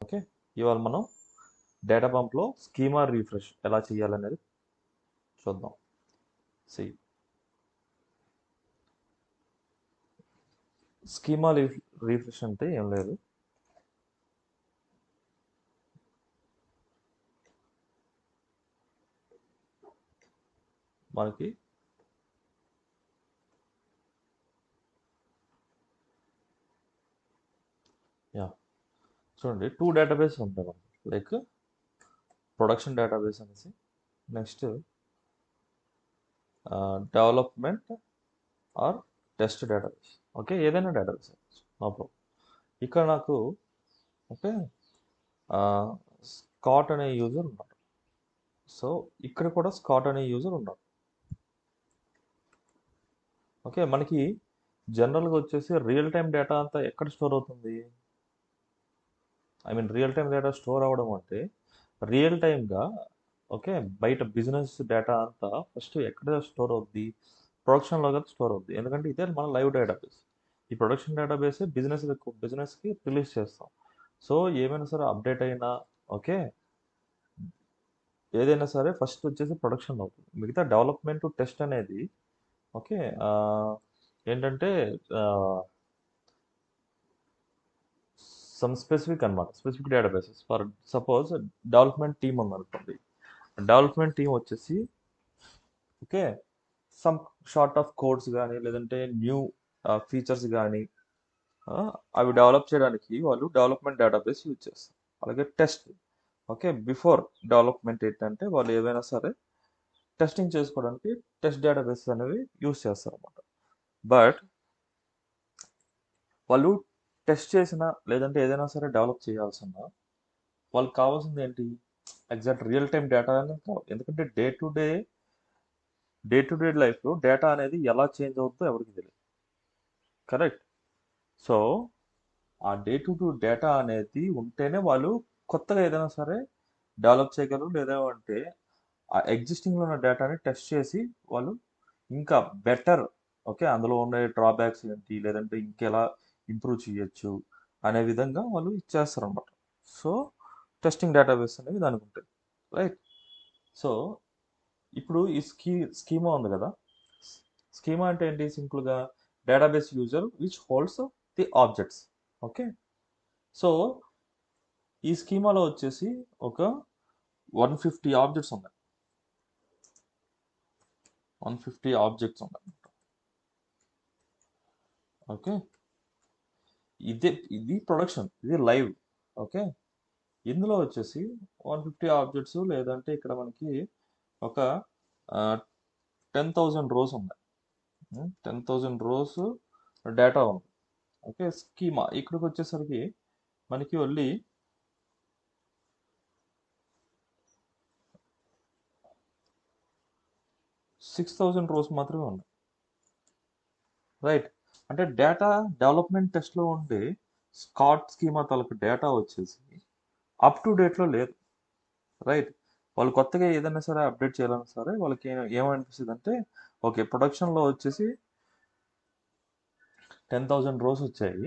Okay, ఇవాళ మనం data పంప్లో schema refresh ఎలా చేయాలనేది చూద్దాం. సి స్కీమా రీఫ్రెష్ అంటే ఏం లేదు, మనకి యా చూడండి, 2 డేటాబేస్ ఉంటాయి మనకి. లైక్ ప్రొడక్షన్ డేటాబేస్ అనేసి, next development or test database. Okay, ఏదైనా డేటాబేస్ నో ప్రాబ్లం. ఇక్కడ నాకు ఓకే స్కాట్ అనే యూజర్ ఉన్నాడు. సో ఇక్కడ కూడా స్కాట్ అనే యూజర్ ఉన్నాడు. ఓకే, మనకి జనరల్గా వచ్చేసి రియల్ టైం డేటా అంతా ఎక్కడ స్టోర్ అవుతుంది? రియల్ టైం డేటా స్టోర్ అవ్వడం అంటే రియల్ టైంగా ఓకే బయట బిజినెస్ డేటా అంతా ఫస్ట్ ఎక్కడ స్టోర్ అవుద్ది? ప్రొడక్షన్లో కదా స్టోర్ అవుద్ది. ఎందుకంటే ఇదే మన లైవ్ డేటాబేస్. ఈ ప్రొడక్షన్ డేటాబేస్ బిజినెస్కి రిలీజ్ చేస్తాం. సో ఏమైనా సరే అప్డేట్ అయినా ఓకే ఏదైనా సరే ఫస్ట్ వచ్చేసి ప్రొడక్షన్ అవుతుంది. మిగతా డెవలప్మెంట్ టెస్ట్ అనేది ఓకే ఏంటంటే సమ్ స్పెసిఫిక్ అనమాట, specific databases. For suppose development team ఉందనుకోండి, డెవలప్మెంట్ టీం వచ్చేసి okay some short of codes కానీ లేదంటే న్యూ ఫీచర్స్ కానీ అవి డెవలప్ చేయడానికి వాళ్ళు డెవలప్మెంట్ డేటాబేస్ యూజ్ చేస్తారు. అలాగే టెస్ట్ ఓకే బిఫోర్ డెవలప్మెంట్ ఏంటంటే వాళ్ళు ఏవైనా సరే టెస్టింగ్ చేసుకోవడానికి టెస్ట్ డేటాబేస్ అనేవి యూజ్ చేస్తారు అనమాట. బట్ వాళ్ళు టెస్ట్ చేసిన లేదంటే ఏదైనా సరే డెవలప్ చేయాల్సిన వాళ్ళకి కావాల్సింది ఏంటి? ఎగ్జాక్ట్ రియల్ టైం డేటా అనేది కావాలి. ఎందుకంటే డే టు డే లైఫ్లో డేటా అనేది ఎలా చేంజ్ అవుతుందో ఎవరికి తెలియదు. కరెక్ట్. సో ఆ డే టు డే డేటా అనేది ఉంటేనే వాళ్ళు కొత్తగా ఏదైనా సరే డెవలప్ చేయగలరు. లేదా అంటే ఆ ఎగ్జిస్టింగ్లో ఉన్న డేటాని టెస్ట్ చేసి వాళ్ళు ఇంకా బెటర్ ఓకే అందులో ఉండే డ్రాబ్యాక్స్ ఏంటి లేదంటే ఇంకెలా ఇంప్రూవ్ చేయొచ్చు అనే విధంగా వాళ్ళు ఇచ్చేస్తారు అనమాట. సో టెస్టింగ్ డేటాబేస్ అనేవి దానికి ఉంటాయి. రైట్. సో ఇప్పుడు ఈ స్కీమా ఉంది కదా, స్కీమా అంటే ఏంటి? సింపుల్గా database user which holds the objects. Okay, so ఈ స్కీమాలో వచ్చేసి ఒక 150 ఆబ్జెక్ట్స్ ఉన్నాయి. 150 ఆబ్జెక్ట్స్ ఉన్నాయి. ఓకే, ఇది ప్రొడక్షన్, ఇది లైవ్. ఓకే, ఇందులో వచ్చేసి 150 ఆబ్జెక్ట్స్ లేదంటే ఇక్కడ మనకి ఒక 10,000 రోస్ ఉన్నాయి. 10,000 రోస్ డేటా ఉంది. ఓకే, స్కీమా ఇక్కడికి వచ్చేసరికి మనకి ఓన్లీ 6,000 రోస్ మాత్రమే ఉన్నాయి. రైట్. అంటే డేటా డెవలప్మెంట్ టెస్ట్లో ఉండే స్కాట్ స్కీమా తాలూకు డేటా వచ్చేసి అప్ టు డేట్లో లేదు. రైట్. వాళ్ళు కొత్తగా ఏదైనా సరే అప్డేట్ చేయాలన్నా సరే వాళ్ళకి ఏమనిపిస్తుంది అంటే ఓకే ప్రొడక్షన్లో వచ్చేసి 10,000 రోస్ వచ్చాయి.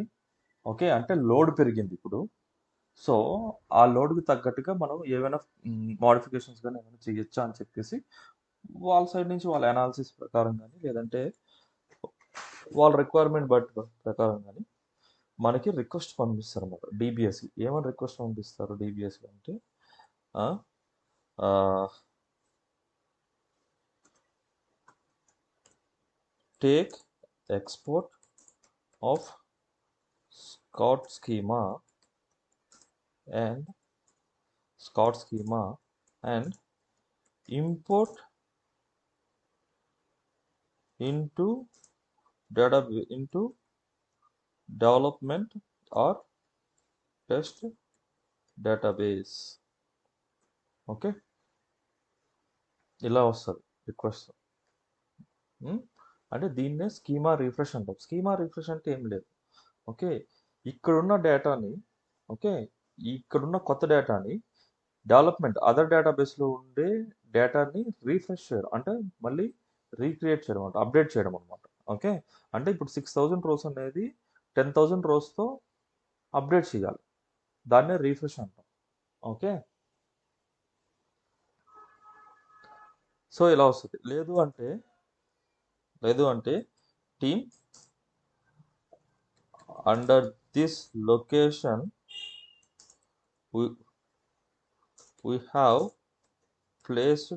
ఓకే, అంటే లోడ్ పెరిగింది ఇప్పుడు. సో ఆ లోడ్కి తగ్గట్టుగా మనం ఏమైనా మోడిఫికేషన్స్ కానీ ఏమైనా చేయొచ్చా అని చెప్పేసి వాళ్ళ సైడ్ నుంచి వాళ్ళ అనాలిసిస్ ప్రకారం కానీ లేదంటే వాళ్ళ రిక్వైర్మెంట్ ప్రకారం కానీ మనకి రిక్వెస్ట్ పంపిస్తారు అన్నమాట. డిబిఎస్కి ఏమని రిక్వెస్ట్ పంపిస్తారు? డిబిఎస్కి అంటే take export of Scott schema and Scott schema and import into development or test database. Okay, ఇలా వస్తుంది రిక్వెస్ట్. అంటే దీన్నే స్కీమా రిఫ్రెష్ అంటాం. స్కీమా రిఫ్రెష్ అంటే ఏం లేదు. ఓకే, ఇక్కడున్న డేటాని ఓకే ఇక్కడున్న కొత్త డేటాని డెవలప్మెంట్ అదర్ డేటాబేస్లో ఉండే డేటాని రీఫ్రెష్ చేయడం అంటే మళ్ళీ రీక్రియేట్ చేయడం అనమాట, అప్డేట్ చేయడం అనమాట. ఓకే, అంటే ఇప్పుడు 6,000 రోస్ అనేది 10,000 రోస్తో అప్డేట్ చేయాలి. దాన్నే రీఫ్రెష్ అంటాం. ఓకే, సో ఇలా వస్తుంది. లేదు అంటే team under this location we, we have placed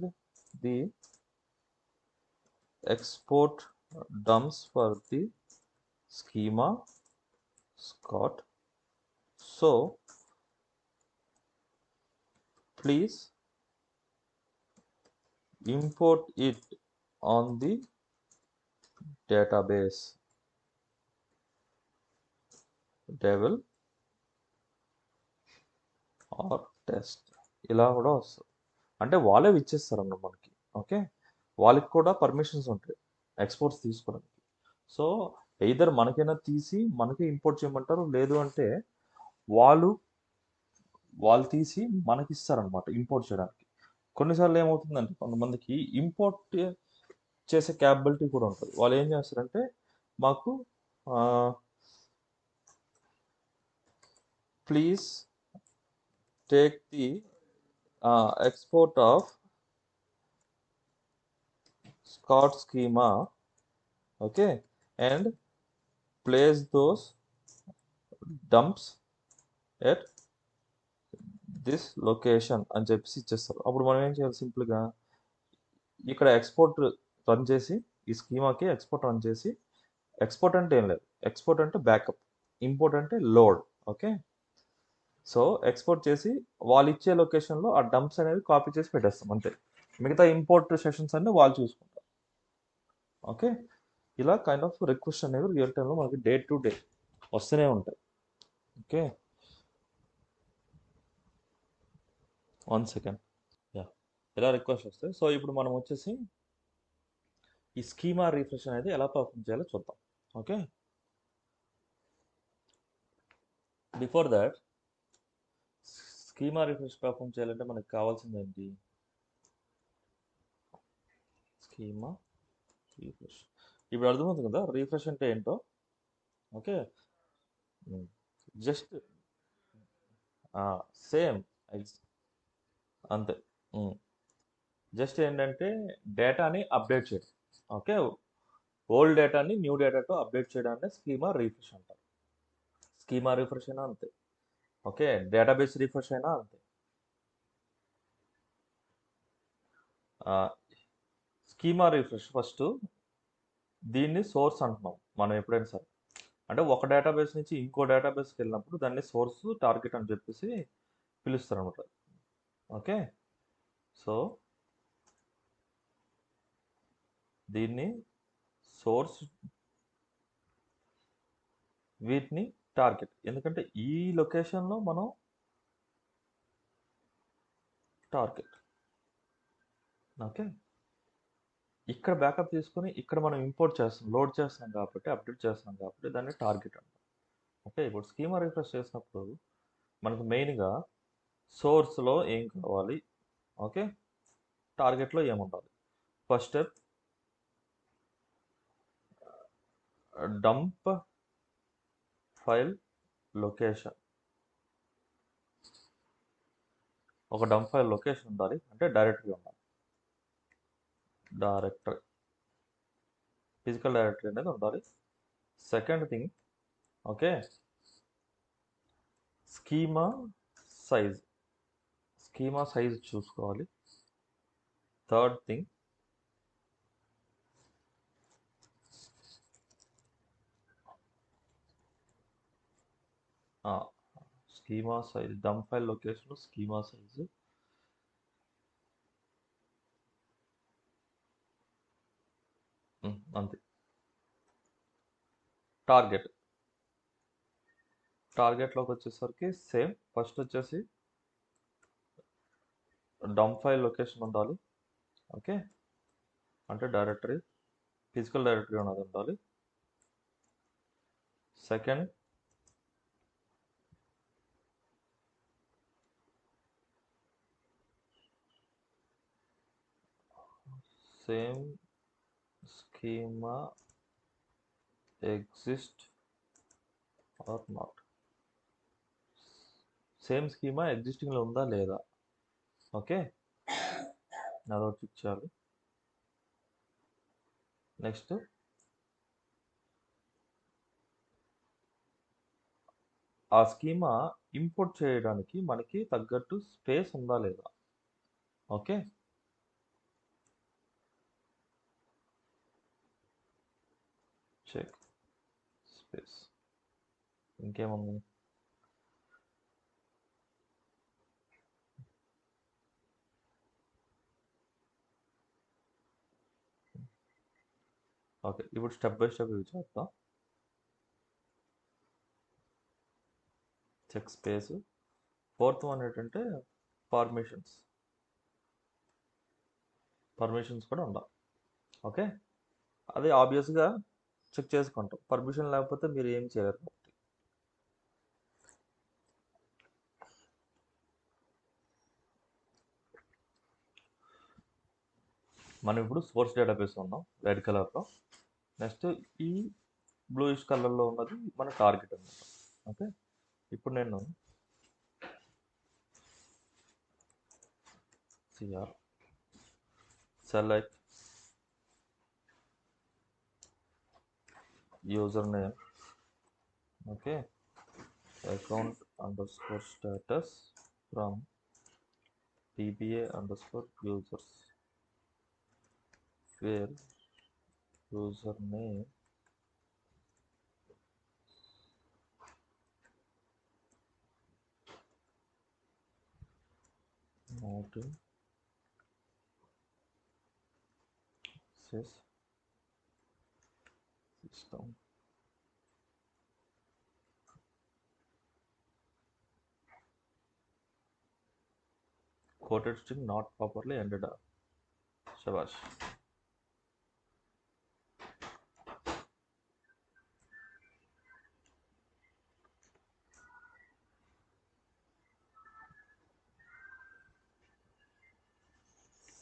the export dumps for the schema Scott. So please import it on the database devil or test. ఇలా కూడా వస్తుంది. అంటే వాళ్ళే ఇచ్చేస్తారు అన్నమాట మనకి. ఓకే, వాళ్ళకి కూడా పర్మిషన్స్ ఉంటాయి ఎక్స్పోర్ట్స్ తీసుకోవడానికి. సో ఎయిదర్ మనకైనా తీసి మనకి ఇంపోర్ట్ చేయమంటారు, లేదు అంటే వాళ్ళు వాళ్ళు తీసి మనకి ఇస్తారనమాట ఇంపోర్ట్ చేయడానికి. కొన్నిసార్లు ఏమవుతుందంటే కొంతమందికి ఇంపోర్ట్ చేసే క్యాపబిలిటీ కూడా ఉంటుంది. వాళ్ళు ఏం చేస్తారంటే మాకు please take the export of Scott schema, okay, and place those dumps at this location అని చెప్పేసి ఇచ్చేస్తారు. అప్పుడు మనం ఏం చేయాలి, సింపుల్గా ఇక్కడ ఎక్స్పోర్ట్ రన్ చేసి ఈ స్కీమాకి ఎక్స్పోర్ట్ రన్ చేసి, ఎక్స్పోర్ట్ అంటే ఏం లేదు, ఎక్స్పోర్ట్ అంటే బ్యాకప్, ఇంపోర్ట్ అంటే లోడ్. ఓకే, సో ఎక్స్పోర్ట్ చేసి వాళ్ళు ఇచ్చే లొకేషన్లో ఆ డంప్స్ అనేవి కాపీ చేసి పెట్టేస్తాం అంతే. మిగతా ఇంపోర్ట్ సెషన్స్ అన్ని వాళ్ళు చూసుకుంటారు. ఓకే, ఇలా కైండ్ ఆఫ్ రిక్వెస్ట్ అనేవి రియల్ టైంలో మనకి డే టు డే వస్తూనే ఉంటాయి. Okay, 1 second. యా, ఇలా రిక్వెస్ట్ వస్తాయి. సో ఇప్పుడు మనం వచ్చేసి ఈ స్కీమా రిఫ్రెష్ అనేది ఎలా పర్ఫామ్ చేయాలో చూద్దాం. Okay, before that schema refresh perform చేయాలంటే మనకి కావాల్సింది ఏంటి? Schema refresh. ఇప్పుడు అర్థమవుతుంది కదా రిఫ్రెష్ అంటే ఏంటో. ఓకే, జస్ట్ సేమ్ అంతే. జస్ట్ ఏంటంటే డేటాని అప్డేట్ చేయడం. ఓకే, ఓల్డ్ డేటాని న్యూ డేటాతో అప్డేట్ చేయడాన్ని స్కీమా రిఫ్రెష్ అంటారు. స్కీమా రిఫ్రెష్ అయినా అంతే. ఓకే, డేటాబేస్ రిఫ్రెష్ అయినా అంతే. స్కీమా రిఫ్రెష్ ఫస్ట్ దీన్ని సోర్స్ అంటున్నాం మనం ఎప్పుడైనా సరే. అంటే ఒక డేటాబేస్ నుంచి ఇంకో డేటాబేస్కి వెళ్ళినప్పుడు దాన్ని సోర్స్ టార్గెట్ అని చెప్పేసి పిలుస్తారు అనమాట. ఓకే, సో దీన్ని సోర్స్, వీటిని టార్గెట్. ఎందుకంటే ఈ లొకేషన్లో మనం టార్గెట్. ఓకే, ఇక్కడ బ్యాకప్ తీసుకొని ఇక్కడ మనం ఇంపోర్ట్ చేస్తున్నాం, లోడ్ చేస్తున్నాం కాబట్టి, అప్డేట్ చేస్తున్నాం కాబట్టి దాన్ని టార్గెట్ అంటాం. ఓకే, ఇప్పుడు స్కీమా రిఫ్రెష్ చేసినప్పుడు మనకు మెయిన్గా సోర్స్లో ఏం కావాలి, ఓకే, టార్గెట్లో ఏముండాలి. First step dump file location. ఒక డంప్ ఫైల్ లొకేషన్ ఉండాలి, అంటే డైరెక్టరీ ఉండాలి. డైరెక్టరీ, ఫిజికల్ డైరెక్టరీ అనేది ఉండాలి. Second thing, okay, schema size, schema size చూసుకోవాలి. Third thing, schema size, dump file location, schema size. అంతే. టార్గెట్, టార్గెట్లోకి వచ్చేసరికి సేమ్. ఫస్ట్ వచ్చేసి డంప్ ఫైల్ లొకేషన్ ఉండాలి. ఓకే, అంటే డైరెక్టరీ, ఫిజికల్ డైరెక్టరీ ఉన్నది ఉండాలి. Second same schema exist or not. Same schema ఎగ్జిస్టింగ్లో ఉందా లేదా. ఓకే, అదొకటి చెక్ చేయాలి. నెక్స్ట్ ఆ స్కీమా ఇంపోర్ట్ చేయడానికి మనకి తగ్గట్టు స్పేస్ ఉందా లేదా. Okay, check space. ఇంకేముంది, ఓకే. ఇప్పుడు స్టెప్ బై స్టెప్ ఇవి చేద్దాం. Check space. ఫోర్త్ వన్ ఏంటంటే పర్మిషన్స్. పర్మిషన్స్ కూడా ఉండాలి. ఓకే, అది ఆబ్వియస్గా చెక్ చేసుకుంటాం. పర్మిషన్ లేకపోతే మీరు ఏం చేయలేరు కాబట్టి. మనం ఇప్పుడు సోర్స్ డేటాబేస్ ఉన్నాం రెడ్ కలర్లో. నెక్స్ట్ ఈ బ్లూయిష్ కలర్లో ఉన్నది మన టార్గెట్ అనమాట. ఓకే, ఇప్పుడు నేను CR select user name. Okay, account underscore status from DBA underscore users where username not in system. Quoted string not properly ended up. Shabash.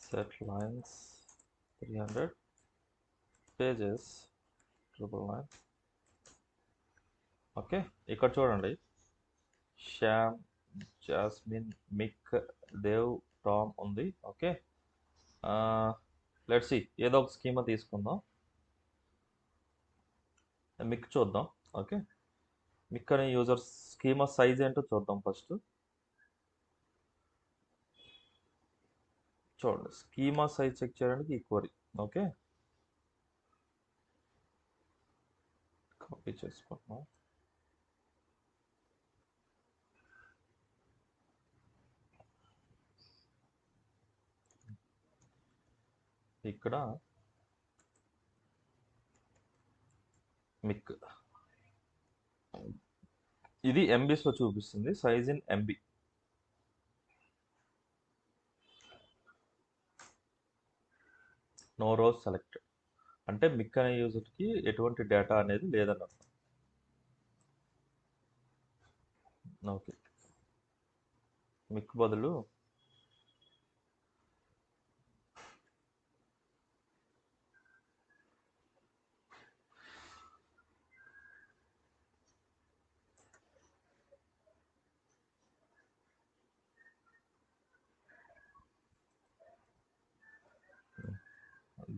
Set lines 300, pages 999. Okay, ఇక్కడ చూడండి, Shyam, jasmine, మిక్, Dev, Tom ఉంది. Okay, let's see ఏదో ఒక schema తీసుకుందాం. మిక్ చూద్దాం. Okay, మిక్ అనే యూజర్ స్కీమా సైజ్ ఏంటో చూద్దాం ఫస్ట్. చూడండి, స్కీమా సైజ్ చెక్ చేయడానికి ఈ క్వరీ. ఓకే, కాపీ చేసుకుంటున్నాం. ఇక్కడ మిక్ ఇది ఎంబీస్లో చూపిస్తుంది, size in MB. No rows selected అంటే మిక్ అనే యూజర్కి ఎటువంటి డేటా అనేది లేదని అర్థం. ఓకే, మిక్ బదులు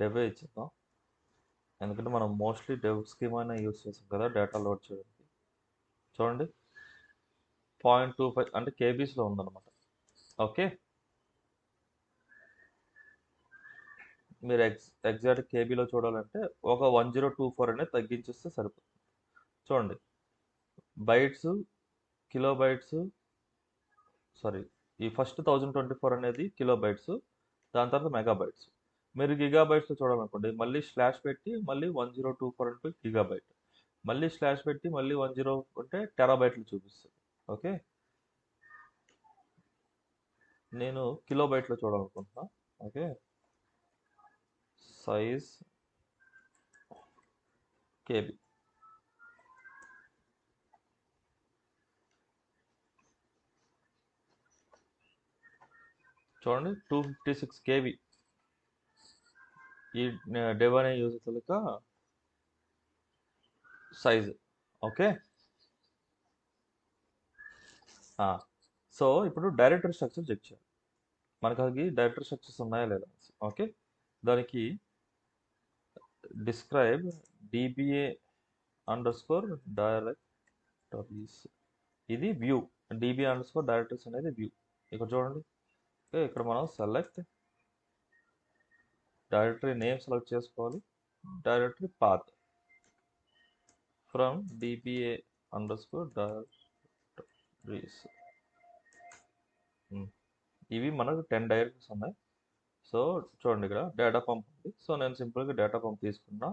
డెవే ఇచ్చేద్దాం. ఎందుకంటే మనం మోస్ట్లీ డెవ్ స్కీమానే యూజ్ చేస్తాం కదా డేటా లోడ్ చేయడానికి. చూడండి, 0.25 అంటే కేబీస్లో ఉందన్నమాట. ఓకే, మీరు ఎగ్జాక్ట్ కేబీలో చూడాలంటే ఒక 1024 అనేది తగ్గించేస్తే సరిపోతుంది. చూడండి, బైట్స్, కిలో బైట్స్, సారీ, ఈ ఫస్ట్ 1024 అనేది కిలో బైట్స్, దాని తర్వాత మెగాబైట్స్. మీరు గిగాబైట్స్లో చూడాలనుకోండి, మళ్ళీ స్లాష్ పెట్టి మళ్ళీ 1024 అంటే గిగాబైట్, మళ్ళీ స్లాష్ పెట్టి మళ్ళీ 10 అంటే టెరాబైట్లు చూపిస్తుంది. ఓకే, నేను కిలో బైట్లో చూడాలనుకుంటున్నా. Okay, size KB. చూడండి, 256 కేబీ ఈ డెవ్ అనే యూజర్ యొక్క సైజ్. ఓకే, సో ఇప్పుడు డైరెక్టరీ స్ట్రక్చర్ చెక్ చేయాలి, మనకు అది డైరెక్టరీ స్ట్రక్చర్స్ ఉన్నాయా లేదా. ఓకే, దానికి డిస్క్రైబ్ dba అండర్స్కోర్ డైరెక్టరీస్, ఇది వ్యూ. dba అండర్స్కోర్ డైరెక్టరీస్ అనేది వ్యూ. ఇక్కడ చూడండి, ఓకే, ఇక్కడ మనం సెలెక్ట్ డైరెక్టరీ నేమ్ సెలెక్ట్ చేసుకోవాలి, directory path from dba underscore directories. ఇవి మనకు 10 డైరెక్టరీస్ ఉన్నాయి. సో చూడండి, ఇక్కడ డేటా పంప్ ఉంది. సో నేను సింపుల్గా డేటా పంప్ తీసుకున్నా.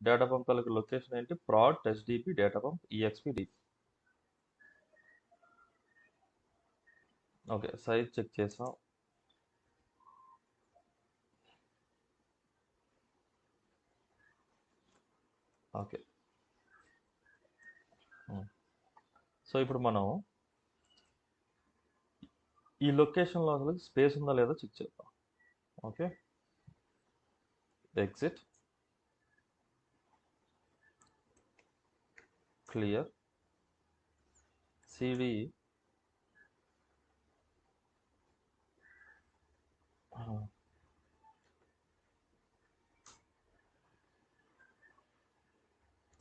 డేటా పంప్ తాలూకు లొకేషన్ ఏంటి, prod test DB data pump EXP DB. Okay, size check చేసాం. ఓకే, సో ఇప్పుడు మనం ఈ లొకేషన్లో అసలు స్పేస్ ఉందా లేదా చెక్ చేద్దాం. Okay, exit, clear, CD,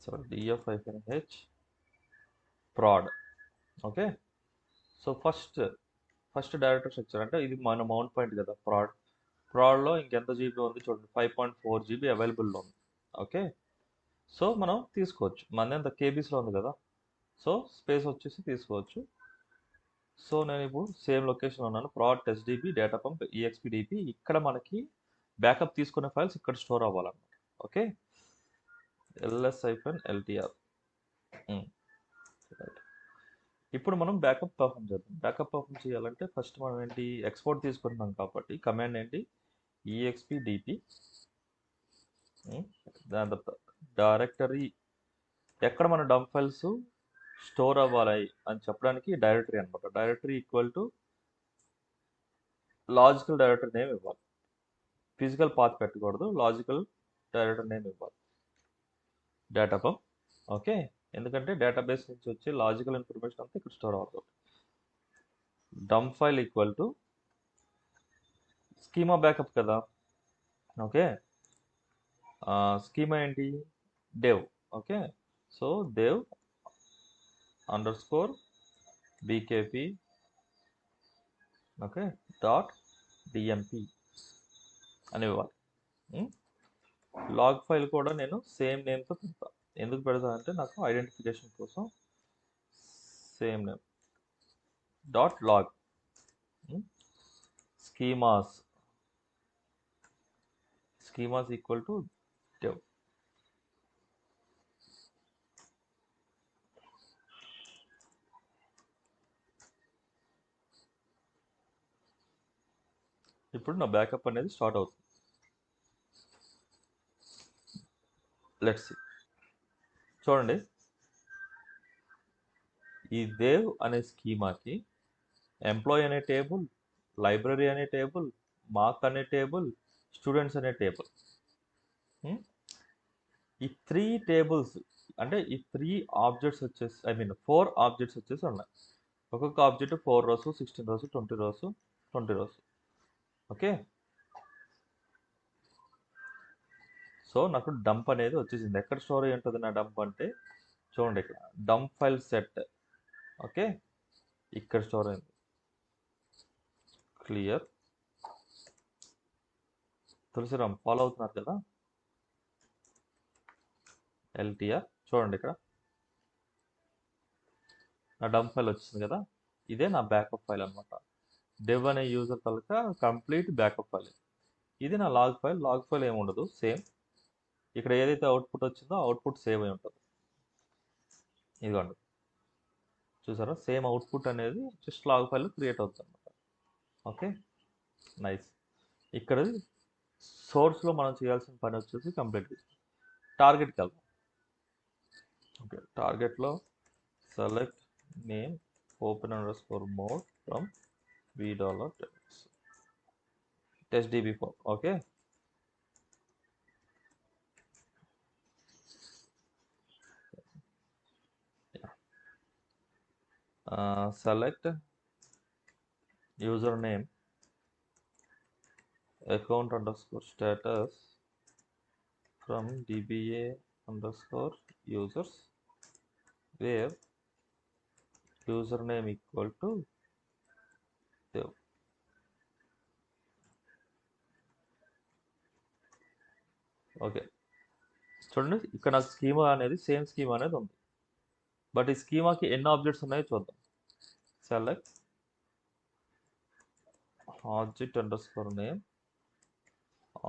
sorry, df-h prod. Okay, so first directory structure అంటే ఇది మన మౌంట్ పాయింట్ కదా ప్రాడ్లో ఇంకెంత జీబీ ఉంది చూడండి, 5.4 GB అవైలబుల్లో ఉంది. ఓకే, సో మనం తీసుకోవచ్చు, మన ఎంత కేబీస్లో ఉంది కదా, సో స్పేస్ వచ్చేసి తీసుకోవచ్చు. సో నేను ఇప్పుడు సేమ్ లొకేషన్లో ఉన్నాను, proud test DB data pump EXP dB. ఇక్కడ మనకి బ్యాకప్ తీసుకునే ఫైల్స్ ఇక్కడ స్టోర్ అవ్వాలన్నమాట. Okay, ls-ltr. రైట్, ఇప్పుడు మనం బ్యాకప్ పర్ఫామ్ చేద్దాం. బ్యాకప్ పర్ఫామ్ చేయాలంటే ఫస్ట్ మనం ఏంటి, ఎక్స్పోర్ట్ తీసుకుంటున్నాం కాబట్టి కమాండ్ ఏంటి, ఈఎక్స్పి డిపి, దాని తర్వాత డైరెక్టరీ ఎక్కడ మన డంప్ ఫైల్స్ స్టోర్ అవ్వాలి అని చెప్పడానికి డైరెక్టరీ అనమాట. Directory equal to logical directory name ఇవ్వాలి, ఫిజికల్ పాత్ పెట్టకూడదు, లాజికల్ డైరెక్టరీ నేమ్ ఇవ్వాలి, డేటా పంప్. ఓకే, ఎందుకంటే డేటాబేస్ నుంచి వచ్చే లాజికల్ ఇన్ఫర్మేషన్ అంతా ఇక్కడ స్టోర్ అవుతుంది. Dump file equal to schema backup కదా. ఓకే, స్కీమా ఏంటి, dev. Okay, so dev underscore bkp, okay, dot DMP అని ఇవ్వాలి. లాగ్ ఫైల్ కూడా నేను సేమ్ నేమ్తో పెడతా. ఎందుకు పెడతా అంటే నాకు ఐడెంటిఫికేషన్ కోసం same name dot log. Schemas equal to dev. ఇప్పుడు నా బ్యాకప్ అనేది స్టార్ట్ అవుతుంది. లెట్స్ సీ, చూడండి, ఈ దేవ్ అనే స్కీమాకి ఎంప్లాయీ అనే టేబుల్, లైబ్రరీ అనే టేబుల్, మార్క్ అనే టేబుల్, స్టూడెంట్స్ అనే టేబుల్, ఈ 3 టేబుల్స్ అంటే ఈ 3 ఆబ్జెక్ట్స్ వచ్చేసి 4 ఆబ్జెక్ట్స్ వచ్చేసి ఉన్నాయి. ఒక్కొక్క object 4 rows, 16 rows, 20 rows, 20 rows. Okay, so నాకు డంప్ అనేది వచ్చేసింది. ఎక్కడ స్టోర్ అయ్యి ఉంటుంది నా డంప్ అంటే చూడండి, ఇక్కడ డంప్ ఫైల్ సెట్. ఓకే, ఇక్కడ స్టోర్ అయింది. క్లియర్, తులసిరామ్ ఫాలో అవుతున్నారు కదా. ఎల్టీఆర్ చూడండి, ఇక్కడ నా డంప్ ఫైల్ వచ్చింది కదా, ఇదే నా బ్యాకప్ ఫైల్ అనమాట. డెవ్ అనే యూజర్ తాలూకా కంప్లీట్ బ్యాకప్ ఫైల్. ఇది నా లాగ్ ఫైల్ ఏముండదు, సేమ్ ఇక్కడ ఏదైతే అవుట్పుట్ వచ్చిందో అవుట్పుట్ సేవ్ అయి ఉంటుంది. ఇదిగోండి, చూసారా, సేమ్ అవుట్పుట్ అనేది జస్ట్ లాగ్ ఫైల్ క్రియేట్ అవుతుంది అనమాట. Okay, nice. ఇక్కడ సోర్స్లో మనం చేయాల్సిన పని వచ్చేసి కంప్లీట్ చేస్తాం. టార్గెట్కి వెళ్దాం. ఓకే, టార్గెట్లో select name open underscore mode from $test db4. Okay, select user name account underscore status from DBA underscore users where user name equal to dev. Okay, చూడండి ఇక్కడ నాకు స్కీమా అనేది సేమ్ స్కీమా అనేది ఉంది. బట్ ఈ స్కీమాకి ఎన్ని objects ఉన్నాయో చూద్దాం. Select object underscore name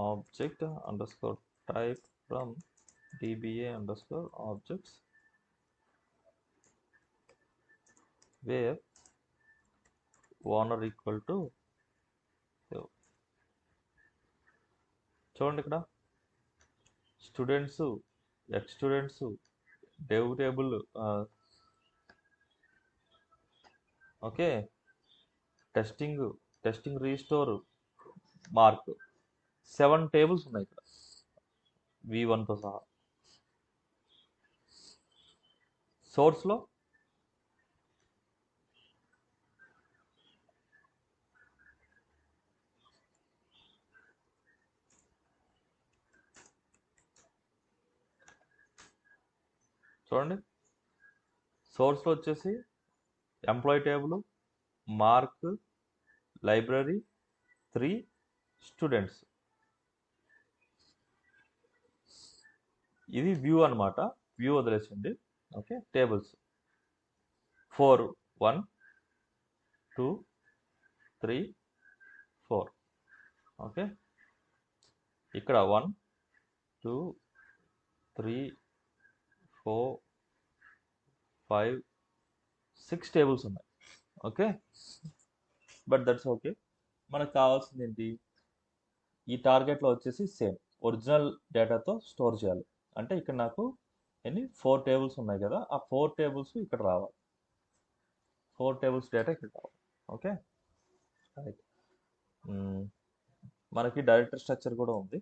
object underscore type from DBA underscore objects where owner equal to. చూడండి ఇక్కడ students, X students, dev table, okay, testing restore, mark, 7 tables ఉన్నాయి ఇక్కడ V1తో సహా. సోర్స్లో చూడండి, సోర్స్లో వచ్చేసి employee table, mark, library, 3 students. ఇది వ్యూ అనమాట, వ్యూ వదిలేసింది. Okay, tables 4 1 2 3 4. ఓకే, ఇక్కడ 1 2 3 4 5 6 టేబుల్స్ ఉన్నాయి. Okay, but that's okay. మనకు కావాల్సింది ఏంటి, ఈ టార్గెట్లో వచ్చేసి సేమ్ ఒరిజినల్ డేటాతో స్టోర్ చేయాలి. అంటే ఇక్కడ నాకు ఎన్ని 4 టేబుల్స్ ఉన్నాయి కదా, ఆ 4 టేబుల్స్ ఇక్కడ రావాలి. 4 టేబుల్స్ డేటా ఇక్కడ రావాలి. Okay, right. మనకి డైరెక్టరీ స్ట్రక్చర్ కూడా ఉంది.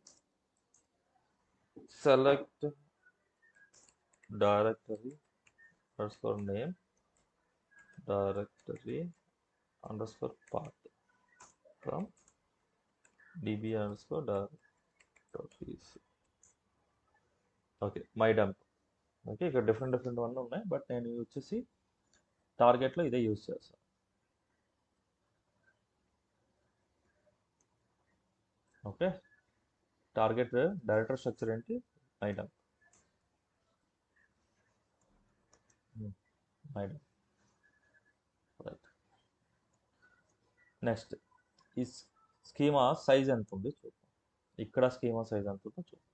Select directory underscore name directory underscore path from DBA underscore directories. Okay, my dump. Okay, ఇక్కడ డిఫరెంట్ వన్ ఉన్నాయి, బట్ నేను వచ్చేసి టార్గెట్లో ఇదే యూజ్ చేస్తాను. ఓకే, టార్గెట్ డైరెక్టర్ స్ట్రక్చర్ ఏంటి, my dump. My dump, right. Next ఈ స్కీమా సైజ్ ఎంత ఉంది చూద్దాం. ఇక్కడ స్కీమా సైజ్ ఎంత ఉందో చూద్దాం.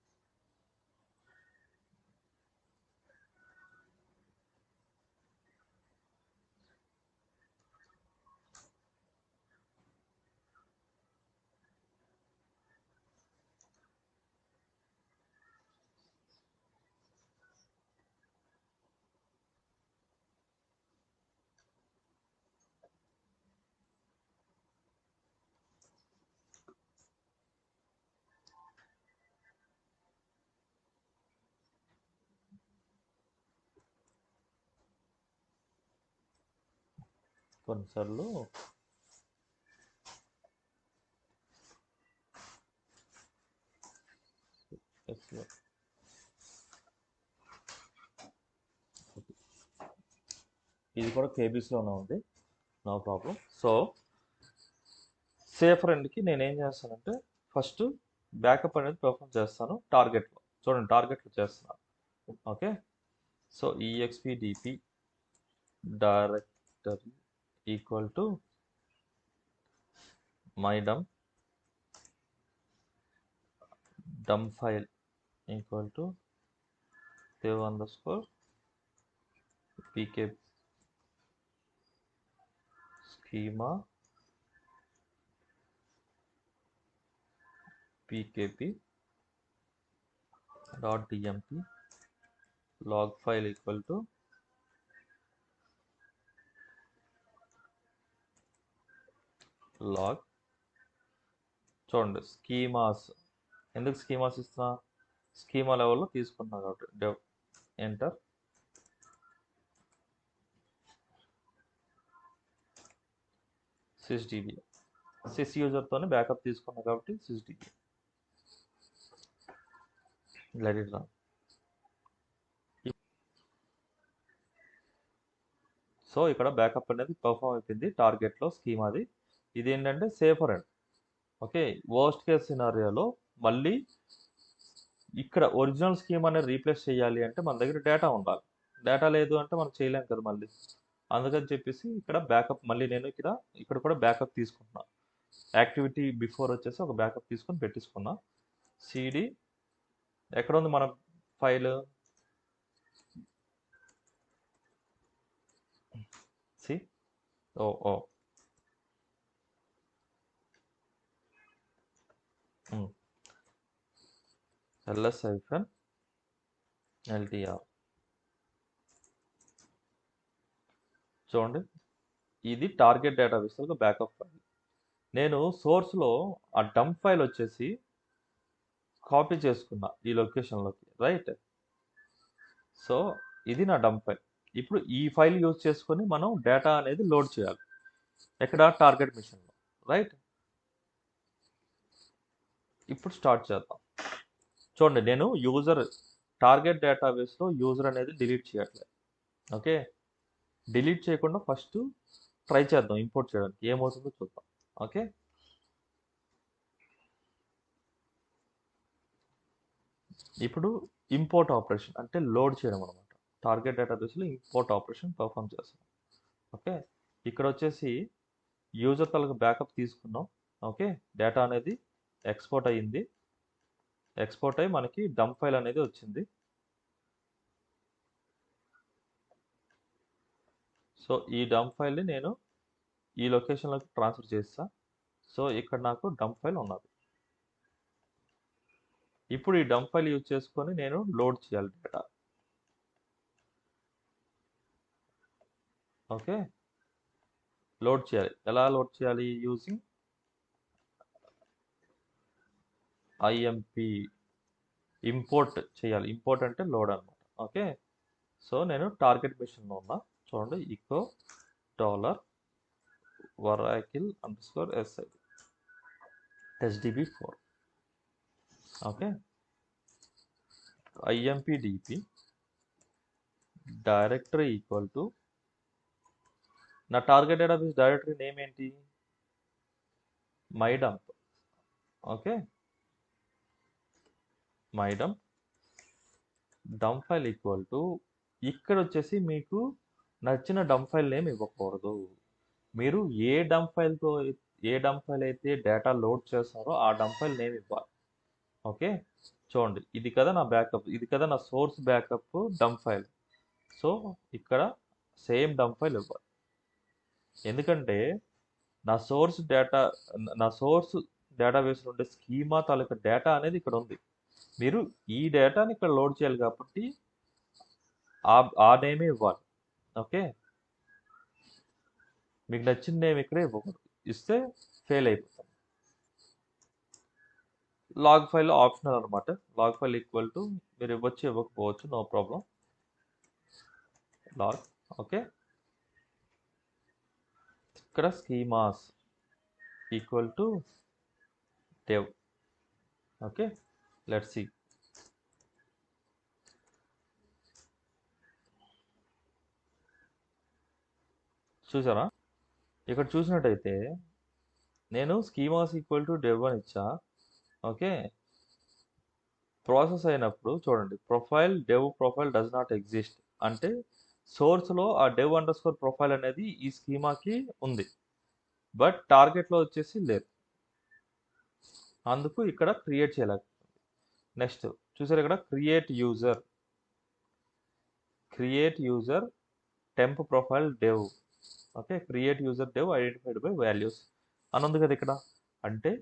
కొన్నిసార్లు ఇది కూడా KBSలోనే ఉంది, నో ప్రాబ్లం. సో సేఫర్ ఎండ్కి నేనేం చేస్తానంటే ఫస్ట్ బ్యాకప్ అనేది పర్ఫామ్ చేస్తాను టార్గెట్లో. చూడండి, టార్గెట్లో చేస్తున్నాను. Okay, so EXPDP directory equal to my dump file equal to dev underscore pkp schema pkp dot tmp log file equal to log. చూడండి, స్కీమాస్ ఎందుకు schemas ఇస్తున్నా, schema లెవెల్లో తీసుకున్నా కాబట్టి డెవ్ ఎంటర్. 6 dB సిస్ యూజర్తోనే బ్యాకప్ తీసుకున్నా కాబట్టి 6 dB. Let it run. So ఇక్కడ బ్యాకప్ అనేది పర్ఫామ్ అయిపోయింది టార్గెట్లో స్కీమాది. ఇది ఏంటంటే safer and okay. Worst case సినారియోలో మళ్ళీ ఇక్కడ ఒరిజినల్ స్కీమ్ అనేది రీప్లేస్ చేయాలి అంటే మన దగ్గర డేటా ఉండాలి. డేటా లేదు అంటే మనం చేయలేం కదా మళ్ళీ. అందుకని చెప్పేసి ఇక్కడ బ్యాకప్ మళ్ళీ నేను ఇక్కడ కూడా బ్యాకప్ తీసుకుంటున్నా. యాక్టివిటీ బిఫోర్ వచ్చేసి ఒక బ్యాకప్ తీసుకొని పెట్టించుకున్నా. సిడి ఎక్కడ ఉంది మన ఫైల్? సి ఓ ls-ltr చూడండి, ఇది టార్గెట్ డేటాబేస్ ఒక బ్యాకప్ ఫైల్. నేను సోర్స్లో ఆ డంప్ ఫైల్ వచ్చేసి కాపీ చేసుకున్నా ఈ లొకేషన్లోకి, రైట్. సో ఇది నా డంప్ ఫైల్. ఇప్పుడు ఈ ఫైల్ యూజ్ చేసుకొని మనం డేటా అనేది లోడ్ చేయాలి ఎక్కడ? టార్గెట్ మిషన్లో, రైట్. ఇప్పుడు స్టార్ట్ చేద్దాం. చూడండి, నేను టార్గెట్ డేటాబేస్లో యూజర్ అనేది డిలీట్ చేయట్లేదు. ఓకే, డిలీట్ చేయకుండా ఫస్ట్ ట్రై చేద్దాం ఇంపోర్ట్ చేయడానికి, ఏమవుతుందో చూద్దాం. ఓకే, ఇప్పుడు ఇంపోర్ట్ ఆపరేషన్ అంటే లోడ్ చేయడం అనమాట. టార్గెట్ డేటాబేస్లో ఇంపోర్ట్ ఆపరేషన్ పర్ఫామ్ చేస్తాం. ఓకే, ఇక్కడ వచ్చేసి యూజర్ తలకు బ్యాకప్ తీసుకున్నాం. ఓకే, డేటా అనేది ఎక్స్పోర్ట్ అయ్యింది. ఎక్స్పోర్ట్ అయ్యి మనకి డంప్ ఫైల్ అనేది వచ్చింది. సో ఈ డంప్ ఫైల్ని నేను ఈ లొకేషన్లోకి ట్రాన్స్ఫర్ చేస్తా. సో ఇక్కడ నాకు డంప్ ఫైల్ ఉన్నది. ఇప్పుడు ఈ డంప్ ఫైల్ యూజ్ చేసుకొని నేను లోడ్ చేయాలి డేటా. ఓకే, లోడ్ చేయాలి. ఎలా లోడ్ చేయాలి? యూజింగ్ ఐఎంపి ఇంపోర్ట్ చేయాలి. ఇంపోర్ట్ అంటే లోడ్ అనమాట. ఓకే, సో నేను టార్గెట్ మిషన్లో ఉన్నా. చూడండి, echo $Oracle_SI HDB4. Okay, IMPDP directory equal to నా టార్గెట్ డేటాబేస్ డైరెక్టరీ నేమ్ ఏంటి? My dump. Okay, my dump dump file equal to ఇక్కడ వచ్చేసి మీకు నచ్చిన డంప్ ఫైల్ నేమ్ ఇవ్వకూడదు. మీరు ఏ డంప్ ఫైల్ అయితే డేటా లోడ్ చేస్తారో ఆ డంప్ ఫైల్ నేమ్ ఇవ్వాలి. ఓకే, చూడండి, ఇది కదా నా బ్యాకప్, ఇది కదా నా source backup dump file. So ఇక్కడ సేమ్ డంప్ ఫైల్ ఇవ్వాలి. ఎందుకంటే నా సోర్స్ డేటాబేస్లో ఉండే స్కీమా తాలూకా డేటా అనేది ఇక్కడ ఉంది. మీరు ఈ డేటాని ఇక్కడ లోడ్ చేయాలి కాబట్టి ఆ నేమే ఇవ్వాలి. ఓకే, మీకు నచ్చిన నేమ్ ఇక్కడే ఇవ్వకూడదు. ఇస్తే ఫెయిల్ అయిపోతాం. లాగ్ ఫైల్ ఆప్షనల్ అనమాట. లాగ్ ఫైల్ ఈక్వల్ టు మీరు ఇవ్వచ్చు, ఇవ్వకపోవచ్చు, నో ప్రాబ్లం. లాగ్. ఓకే, ఇక్కడ schemas equal to dev. Okay, let's see. చూసారా? ఇక్కడ చూసినట్టయితే నేను స్కీమాస్ ఈక్వల్ టు dev అని ఇచ్చా. ఓకే, ప్రాసెస్ అయినప్పుడు చూడండి, dev profile does not exist అంటే సోర్స్లో ఆ dev_profile అనేది ఈ స్కీమాకి ఉంది, బట్ టార్గెట్లో వచ్చేసి లేదు. అందుకు ఇక్కడ క్రియేట్ చేయలేకపోతుంది. నెక్స్ట్ చూసారు, ఇక్కడ create user temp profile dev. Okay, create user dev identified by values అని ఉంది కదా ఇక్కడ. అంటే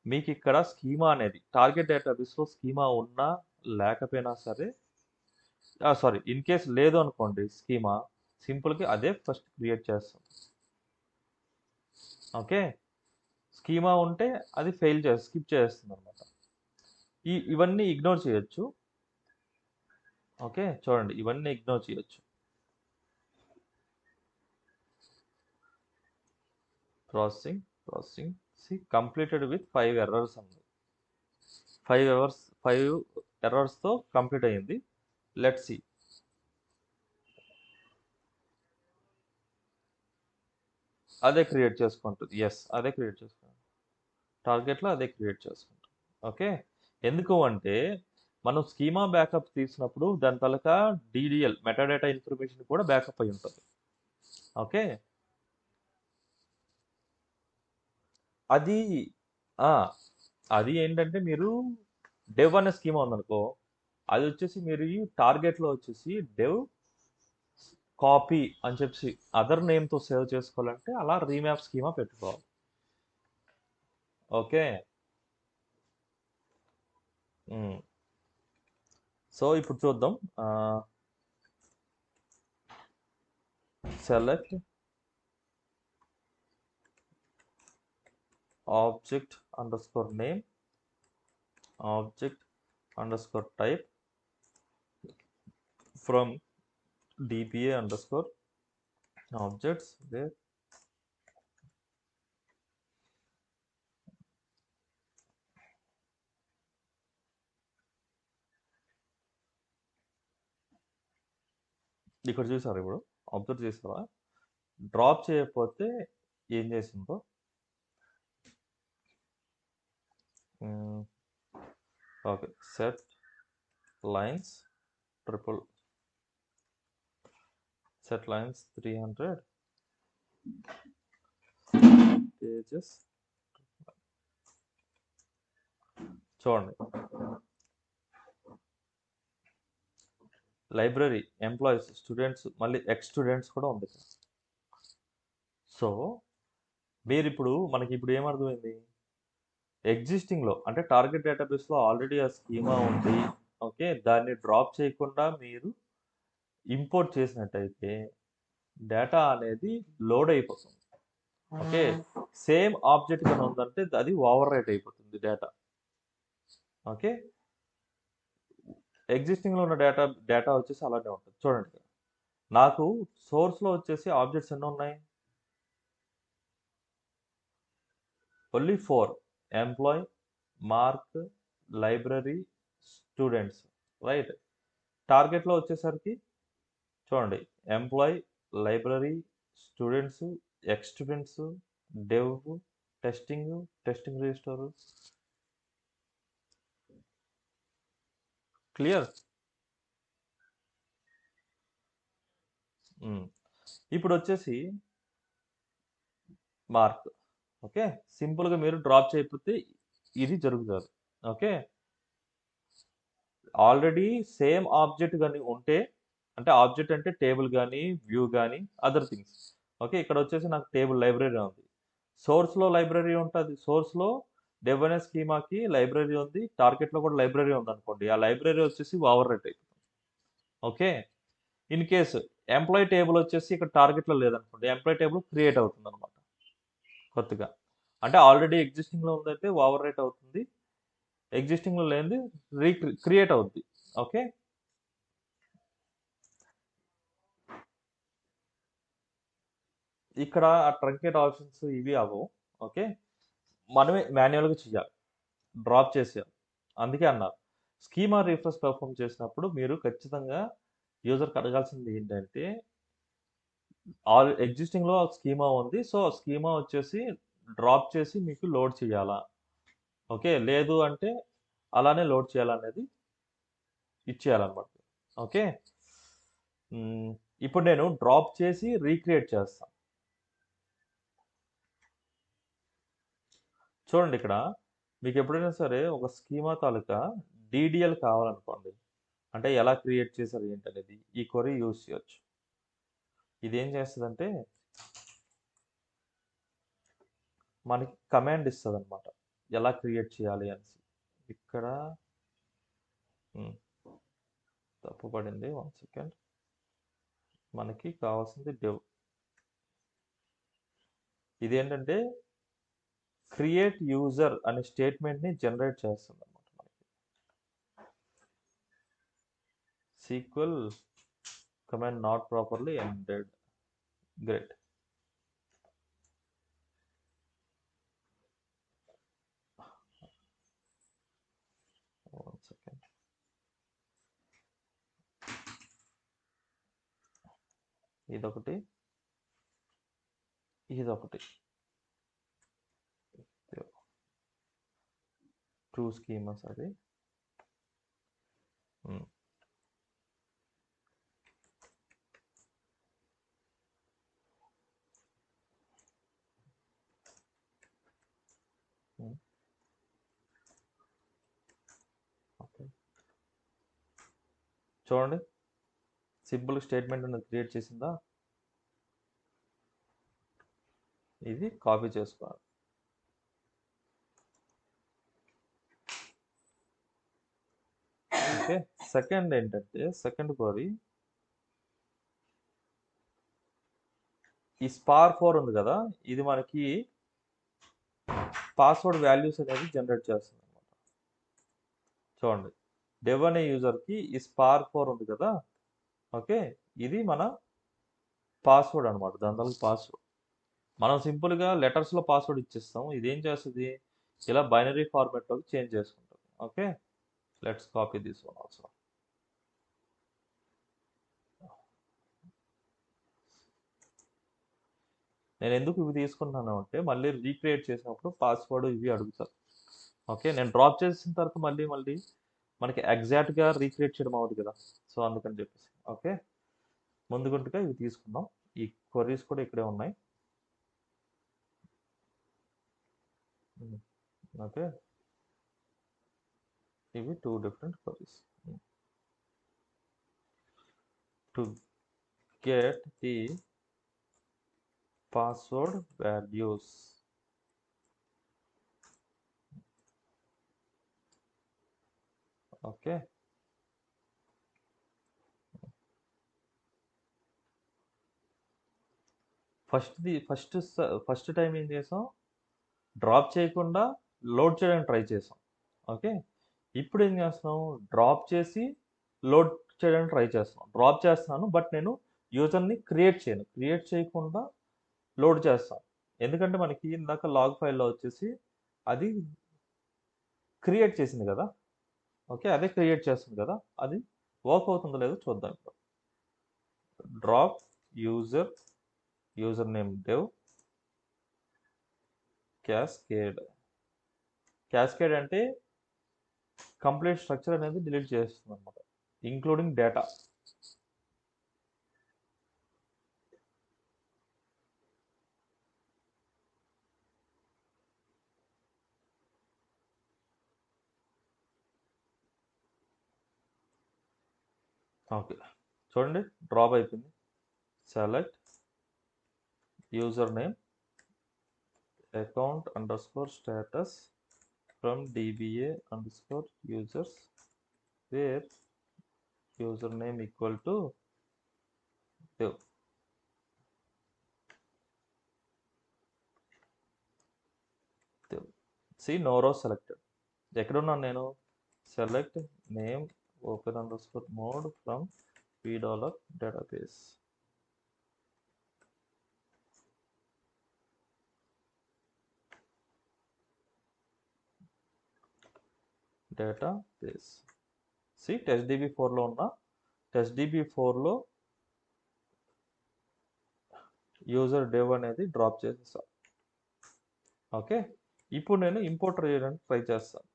మీకు ఇక్కడ స్కీమా అనేది టార్గెట్ డేటాబేస్లో స్కీమా ఉన్నా లేకపోయినా సరే, సారీ, ఇన్ కేస్ లేదు అనుకోండి స్కీమా, సింపుల్గా అదే ఫస్ట్ క్రియేట్ చేస్తాం. ఓకే, స్కీమా ఉంటే అది స్కిప్ చేస్తుంది అనమాట. ఇవన్నీ ఇగ్నోర్ చేయొచ్చు. ఓకే, చూడండి, ఇవన్నీ ఇగ్నోర్ చేయొచ్చు. ప్రాసెసింగ్ సి కంప్లీటెడ్ విత్ 5 ఎర్రర్స్ అండి. 5 ఎర్రర్స్తో కంప్లీట్ అయ్యింది. Let see. అదే క్రియేట్ చేసుకుంటుంది. ఎస్, అదే క్రియేట్ చేసుకుంటుంది. టార్గెట్లో అదే క్రియేట్ చేసుకుంటుంది. ఓకే, ఎందుకు అంటే మనం స్కీమా బ్యాకప్ తీసినప్పుడు దాని తలక డిడిఎల్ మెటాడేటా ఇన్ఫర్మేషన్ కూడా బ్యాకప్ అయి ఉంటుంది. ఓకే, అది ఆ, అది ఏంటంటే మీరు డెవ్ అనే స్కీమా ఉందనుకో, అది వచ్చేసి మీరు ఈ టార్గెట్లో వచ్చేసి డెవ్ కాపీ అని చెప్పి అదర్ నేమ్తో సేవ్ చేసుకోవాలంటే అలా రీమ్యాప్ స్కీమా పెట్టుకోవాలి. ఓకే, సో ఇప్పుడు చూద్దాం. Select object underscore name object underscore type from dpa underscore objects there. ఇక్కడ చూసారు, ఇప్పుడు అబ్జర్వ్ చేసారా, డ్రాప్ చేయకపోతే ఏం చేసిందో. Okay, set lines 300 pages. చూడండి, లైబ్రరీ, ఎంప్లాయీస్, స్టూడెంట్స్, మళ్ళీ ఎక్స్ స్టూడెంట్స్ కూడా ఉంది. సో మీరు ఇప్పుడు మనకి ఇప్పుడు ఏమర్థమైంది, ఎగ్జిస్టింగ్లో అంటే టార్గెట్ డేటాబేస్లో ఆల్రెడీ ఆ స్కీమా ఉంది. ఓకే, దాన్ని డ్రాప్ చేయకుండా మీరు ఇంపోర్ట్ చేసినట్టయితే డేటా అనేది లోడ్ అయిపోతుంది. ఓకే, సేమ్ ఆబ్జెక్ట్ కానీ ఉందంటే అది ఓవర్ రైట్ అయిపోతుంది డేటా. ఓకే, ఎగ్జిస్టింగ్లో ఉన్న డేటా వచ్చేసి అలానే ఉంటుంది. చూడండి, నాకు సోర్స్లో వచ్చేసి ఆబ్జెక్ట్స్ ఎన్ని ఉన్నాయి, only 4. Employ, mark, library, students, right. టార్గెట్లో వచ్చేసరికి చూడండి, employ, library, students, X students, dev, testing register. Clear? ఇప్పుడు వచ్చేసి మార్క్. ఓకే, సింపుల్గా మీరు డ్రాప్ చేయకపోతే ఇది జరుగుతుంది. ఓకే, ఆల్రెడీ సేమ్ ఆబ్జెక్ట్ కానీ ఉంటే, అంటే ఆబ్జెక్ట్ అంటే టేబుల్ కానీ వ్యూ కానీ అదర్ థింగ్స్. ఓకే, ఇక్కడ వచ్చేసి నాకు టేబుల్ లైబ్రరీ ఉంది, సోర్స్లో లైబ్రరీ ఉంటుంది. సోర్స్లో డెవ్ అనే స్కీమాకి లైబ్రరీ ఉంది, టార్గెట్లో కూడా లైబ్రరీ ఉంది అనుకోండి, ఆ లైబ్రరీ వచ్చేసి ఓవర్ రైట్ అయిపోతుంది. Okay, in case employee table వచ్చేసి ఇక్కడ టార్గెట్లో లేదనుకోండి, ఎంప్లాయీ టేబుల్ క్రియేట్ అవుతుంది అనమాట కొత్తగా. అంటే ఆల్రెడీ ఎగ్జిస్టింగ్లో ఉందంటే ఓవర్ రైట్ అవుతుంది, ఎగ్జిస్టింగ్లో లేనిది క్రియేట్ అవుద్ది. ఓకే, ఇక్కడ ఆ ట్రంకేట్ ఆప్షన్స్ ఇవి అవ్వవు. ఓకే, మనమే మాన్యువల్గా చేయాలి, డ్రాప్ చేసేయాలి. అందుకే అన్నారు స్కీమా రిఫ్రెష్ పెర్ఫామ్ చేసినప్పుడు మీరు ఖచ్చితంగా యూజర్కి అడగాల్సింది ఏంటంటే, ఎగ్జిస్టింగ్లో స్కీమా ఉంది, సో స్కీమా వచ్చేసి డ్రాప్ చేసి మీకు లోడ్ చేయాలా, ఓకే, లేదు అంటే అలానే లోడ్ చేయాలనేది ఇచ్చేయాలన్నమాట. ఓకే, ఇప్పుడు నేను డ్రాప్ చేసి రీక్రియేట్ చేస్తాను. చూడండి, ఇక్కడ మీకు ఎప్పుడైనా సరే ఒక స్కీమా తాలూకా డీడీఎల్ కావాలనుకోండి, అంటే ఎలా క్రియేట్ చేశారు ఏంటనేది ఈ క్వరీ యూజ్ చేయొచ్చు. ఇది ఏం చేస్తుందంటే మనకి కమాండ్ ఇస్తుంది అనమాట, ఎలా క్రియేట్ చేయాలి అనేసి. ఇక్కడ తప్పు పడింది, 1 సెకండ్. మనకి కావాల్సింది డెవ్. ఇదేంటంటే క్రియేట్ యూజర్ అనే స్టేట్మెంట్ని జనరేట్ చేస్తుంది అనమాట మనకి. Sequel command not properly ended. Great. ఇదొకటి, ఇదొకటి. టూ స్కీమాస్ అది. ఓకే, చూడండి సింపుల్ స్టేట్మెంట్ అనేది క్రియేట్ చేసిందా. ఇది కాపీ చేసుకోవాలి. ఓకే, సెకండ్ ఏంటంటే సెకండ్ క్వరీ ఈ స్పార్ 4 ఉంది కదా, ఇది మనకి పాస్వర్డ్ వాల్యూస్ అనేది జనరేట్ చేస్తుంది అనమాట. చూడండి డెవ్ అనే యూజర్కి ఈ స్పార్ 4 ఉంది కదా, ఓకే, ఇది మన పాస్వర్డ్ అనమాట. దాని పాస్వర్డ్ మనం సింపుల్గా లెటర్స్లో పాస్వర్డ్ ఇచ్చేస్తాం. ఇదేం చేస్తుంది, ఇలా బైనరీ ఫార్మాట్లోకి చేంజ్ చేసుకుంటుంది. Okay, let's copy this one also. నేను ఎందుకు ఇవి తీసుకుంటున్నాను అంటే మళ్ళీ రీక్రియేట్ చేసినప్పుడు పాస్వర్డ్ ఇవి అడుగుతారు. ఓకే, నేను డ్రాప్ చేసిన తర్వాత మళ్ళీ మనకి ఎగ్జాక్ట్గా రీక్రియేట్ చేయడం అవుతుంది కదా, సో అందుకని చెప్పేసి. ఓకే, ముందుగుంటుగా ఇవి తీసుకుందాం. ఈ క్వరీస్ కూడా ఇక్కడే ఉన్నాయి. ఓకే, ఇవి 2 different queries to get the password values. Okay, first time ఏం చేసాం, డ్రాప్ చేయకుండా లోడ్ చేయడానికి ట్రై చేసాం. ఓకే, ఇప్పుడు ఏం చేస్తున్నాం, డ్రాప్ చేసి లోడ్ చేయడానికి ట్రై చేస్తున్నాం. డ్రాప్ చేస్తున్నాను బట్ నేను యూజర్ని క్రియేట్ చేయకుండా లోడ్ చేస్తాను. ఎందుకంటే మనకి ఇందాక లాగ్ ఫైల్లో వచ్చేసి అది క్రియేట్ చేసింది కదా. ఓకే, అదే క్రియేట్ చేస్తుంది కదా, అది వర్క్ అవుతుందో లేదో చూద్దాం ఇప్పుడు. Drop user name dev cascade అంటే కంప్లీట్ స్ట్రక్చర్ అనేది డిలీట్ చేస్తుంది అనమాట, ఇంక్లూడింగ్ డేటా. ఓకే, చూడండి డ్రాప్ అయిపోయింది. Select user name account underscore status from DBA underscore users where user name equal to dev. See, no row selected. ఎక్కడున్నాను నేను, select name open underscore mode from $p database. Database సి TestDB4లో ఉన్న TestDB4లో user dev అనేది drop చేసేసా. Okay, ఇప్పుడు నేను ఇంపోర్ట్ చేయడానికి ట్రై చేస్తాను.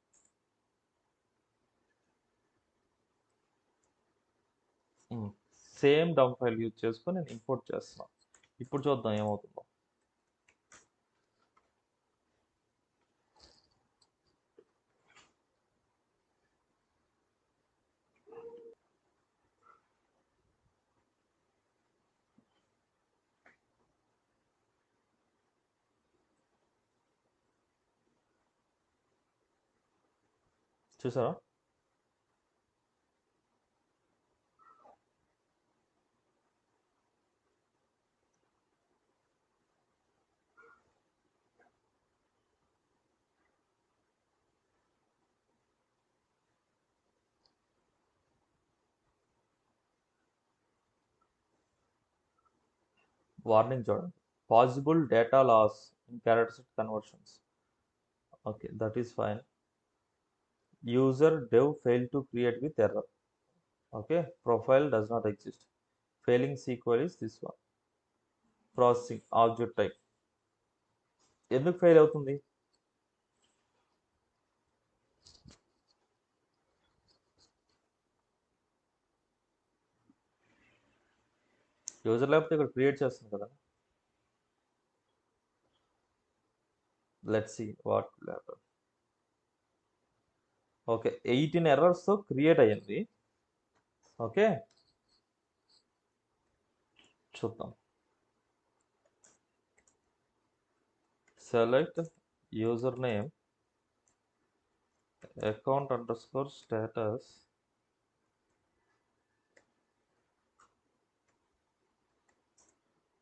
సేమ్ డమ్ ఫైల్ యూజ్ చేసుకొని నేను ఇంపోర్ట్ చేస్తున్నాను. ఇప్పుడు చూద్దాం ఏమవుతుందో. చూసారా, వార్నింగ్ చూడండి, possible data loss in characteristic conversions. Okay, that is fine. User dev failed to create with error. Okay, profile does not exist. Failing SQL is this one. Processing object type ఎందుకు fail అవుతుంది? User లేకపోతే ఇక్కడ create చేస్తుంది కదా. Let's see what will happen. Okay, 18 ఎర్రర్స్తో create అయ్యింది. Okay, చూద్దాం. Select user name account underscore status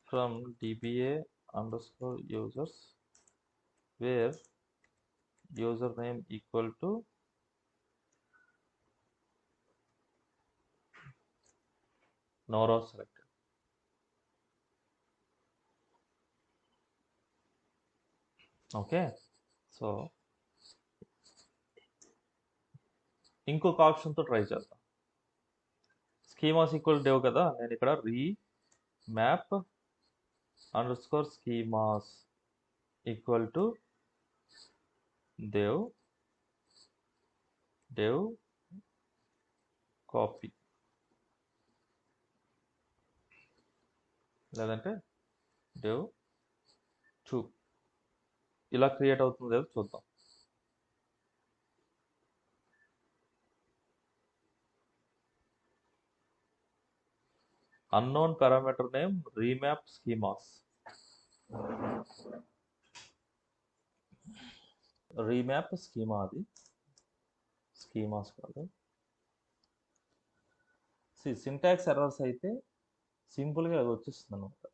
from DBA underscore users where username equal to no row selected. Okay, so ఇంకొక ఆప్షన్తో ట్రై చేద్దాం. స్కీమాస్ ఈక్వల్ డెవ్ కదా, నేను ఇక్కడ remap underscore schemas equal to dev copy లేదంటే dev 2 ఇలా create అవుతుంది లేదో చూద్దాం. Unknown parameter name remap schemas. Remap schema, అది స్కీమాస్ కాదు. సింటాక్స్ ఎర్రర్స్ అయితే సింపుల్గా అది వచ్చేస్తుంది అనమాట.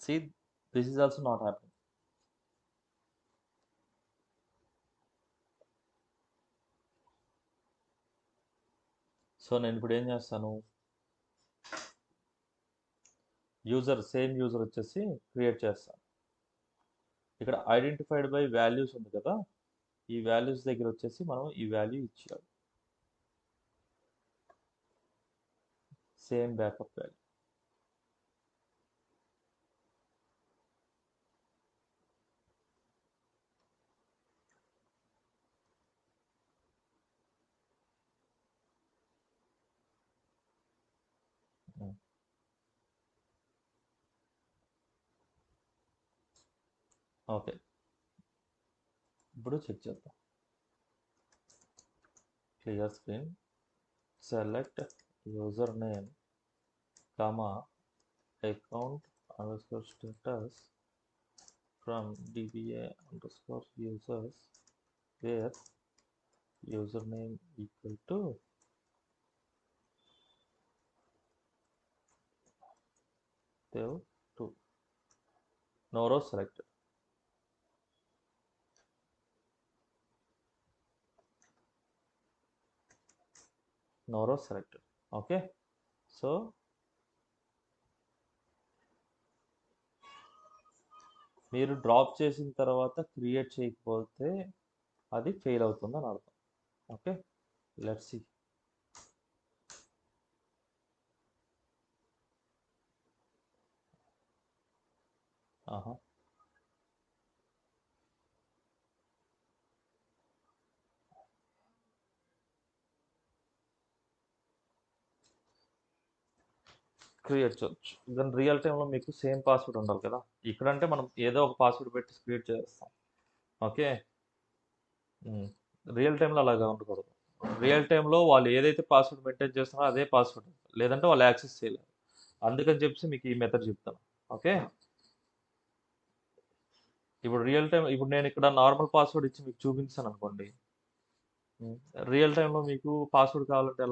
See, this is also not happening. So నేను ఇప్పుడు ఏం చేస్తాను, సేమ్ యూజర్ వచ్చేసి క్రియేట్ చేస్తాను. ఇక్కడ ఐడెంటిఫైడ్ బై వాల్యూస్ ఉంది కదా, ఈ వాల్యూస్ దగ్గర వచ్చేసి మనం ఈ వాల్యూ ఇచ్చేయాలి, సేమ్ బ్యాకప్ వాల్యూ. ఓకే, ఇప్పుడు చెక్ చేద్దాం. Clear screen, select user name comma account underscore status from DBA underscore users where username equal to dev2 no row selected. No row selected. Okay, so మీరు drop చేసిన తర్వాత create చేయకపోతే అది fail అవుతుందని అర్థం. Okay, let's see. Create చేయొచ్చు, కానీ real టైంలో మీకు సేమ్ పాస్వర్డ్ ఉండాలి కదా. ఇక్కడంటే మనం ఏదో ఒక పాస్వర్డ్ పెట్టి క్రియేట్ చేస్తాం. ఓకే, రియల్ టైంలో అలాగా ఉండకూడదు. రియల్ టైంలో వాళ్ళు ఏదైతే పాస్వర్డ్ మెయింటైన్ చేస్తున్నారో అదే పాస్వర్డ్, లేదంటే వాళ్ళు యాక్సెస్ చేయలేరు. అందుకని చెప్పి మీకు ఈ మెథడ్ చెప్తాను. ఓకే, ఇప్పుడు రియల్ టైం, ఇప్పుడు నేను ఇక్కడ నార్మల్ పాస్వర్డ్ ఇచ్చి మీకు చూపించాను అనుకోండి, రియల్ టైంలో మీకు పాస్వర్డ్ కావాలంటే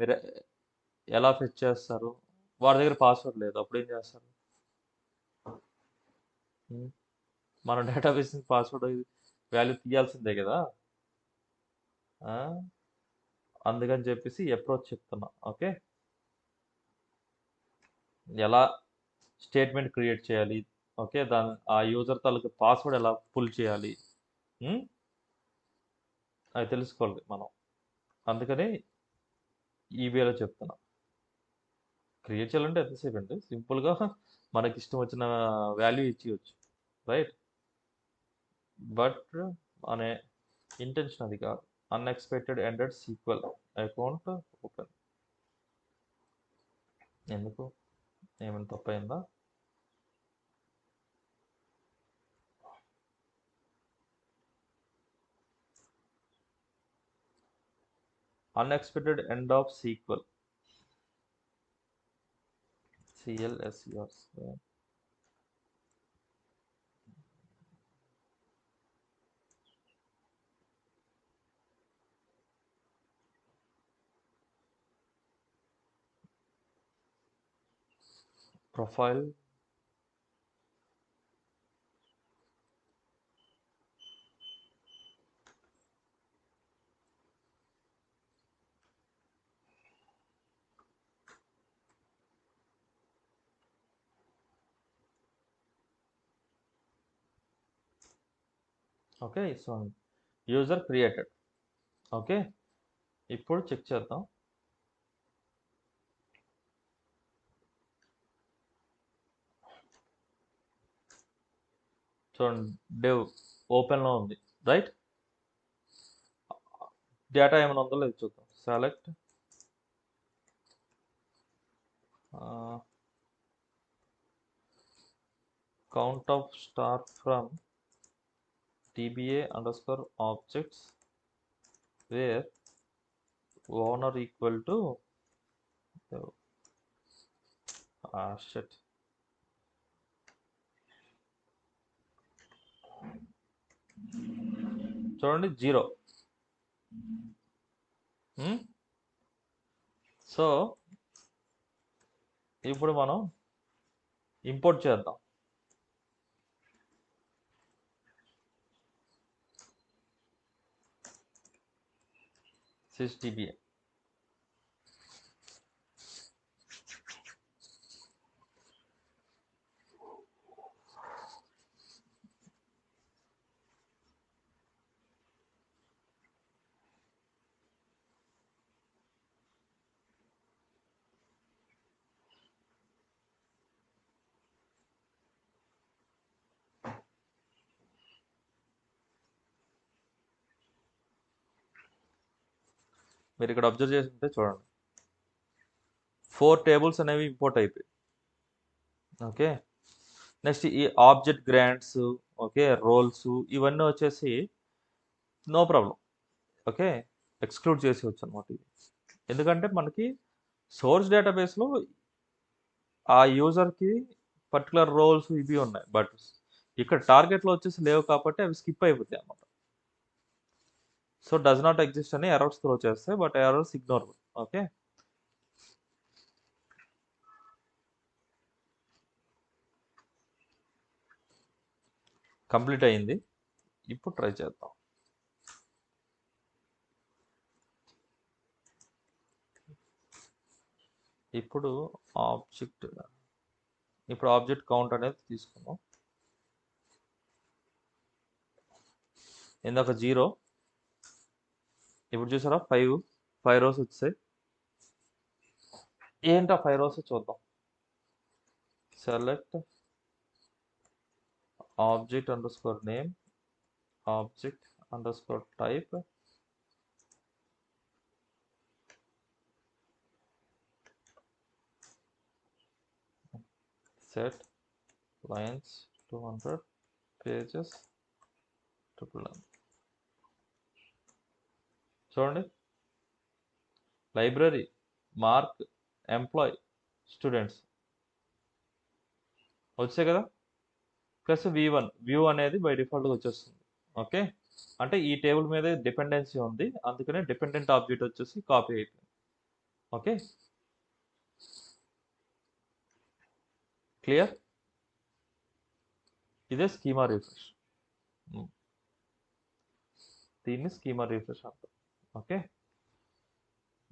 మీరు ఎలా ఫెచ్ చేస్తారు? వాడి దగ్గర పాస్వర్డ్ లేదు, అప్పుడు ఏం చేస్తారు? మనం డేటాబేస్ పాస్వర్డ్ వాల్యూ తీయాల్సిందే కదా. అందుకని చెప్పేసి అప్రోచ్ చెప్తున్నా. ఓకే, ఎలా స్టేట్మెంట్ క్రియేట్ చేయాలి, ఓకే, ఆ యూజర్ తాలూకు పాస్వర్డ్ ఎలా పుల్ చేయాలి, ఉమ్, అది తెలుసుకోవాలి మనం. అందుకని ఈ వేలో చెప్తున్నా. క్రియేట్ చేయాలంటే ఎంతసేపు అండి, సింపుల్గా మనకి ఇష్టం వచ్చిన వాల్యూ ఇచ్చేయచ్చు, రైట్? బట్ అనే ఇంటెన్షన్ అది కాదు. Unexpected ended SQL account open. ఎందుకు, ఏమైనా తప్పైందా? Unexpected end of SQL, CLSER. Profile, okay. So user created. Okay, ఇప్పుడు చెక్ చేద్దాం. చూడండి, డెవ్ ఓపెన్లో ఉంది, రైట్? డేటా ఏమైనా ఉందో లేదు చూద్దాం. Select count of star from TBA_objects where owner equal to shit. చూడండి 0. సో ఇప్పుడు మనం ఇంపోర్ట్ చేద్దాం. sysdba. మీరు ఇక్కడ అబ్జర్వ్ చేస్తుంటే చూడండి, 4 టేబుల్స్ అనేవి ఇంపోర్ట్ అయిపోయి. ఓకే, నెక్స్ట్ ఈ ఆబ్జెక్ట్ గ్రాంట్స్, ఓకే, రోల్స్, ఇవన్నీ వచ్చేసి నో ప్రాబ్లం. ఓకే, ఎక్స్క్లూడ్ చేసేవచ్చు అనమాట ఇది. ఎందుకంటే మనకి సోర్స్ డేటాబేస్లో ఆ యూజర్కి పర్టికులర్ రోల్స్ ఇవి ఉన్నాయి, బట్ ఇక్కడ టార్గెట్లో వచ్చేసి లేవు కాబట్టి అవి స్కిప్ అయిపోతాయి అన్నమాట. సో డస్ నాట్ ఎగ్జిస్ట్ అని ఎర్రర్స్ త్రో చేస్తాయి, but errors ignore. Okay, complete అయింది. ఇప్పుడు ట్రై చేద్దాం. ఇప్పుడు ఆబ్జెక్ట్ కౌంట్ అనేది తీసుకుందాం. ఇందాక 0, ఇప్పుడు చూసారా 5 రోస్ వచ్చాయి. ఏంటో 5 రోస్ చూద్దాం. Select object underscore name, object underscore type, set lines 200, pages 999. చూడండి, లైబ్రరీ, మార్క్, ఎంప్లాయ్, స్టూడెంట్స్ వచ్చాయి కదా, ప్లస్ వ్యూ అనేది బై డిఫాల్ట్గా వచ్చేస్తుంది. ఓకే, అంటే ఈ టేబుల్ మీద డిపెండెన్సీ ఉంది, అందుకనే డిపెండెంట్ ఆబ్జెక్ట్ వచ్చేసి కాపీ అయిపోయింది. Okay, clear? ఇదే స్కీమా రిఫ్రెష్. దీన్ని స్కీమా రిఫ్రెష్ అంటారు. ఓకే,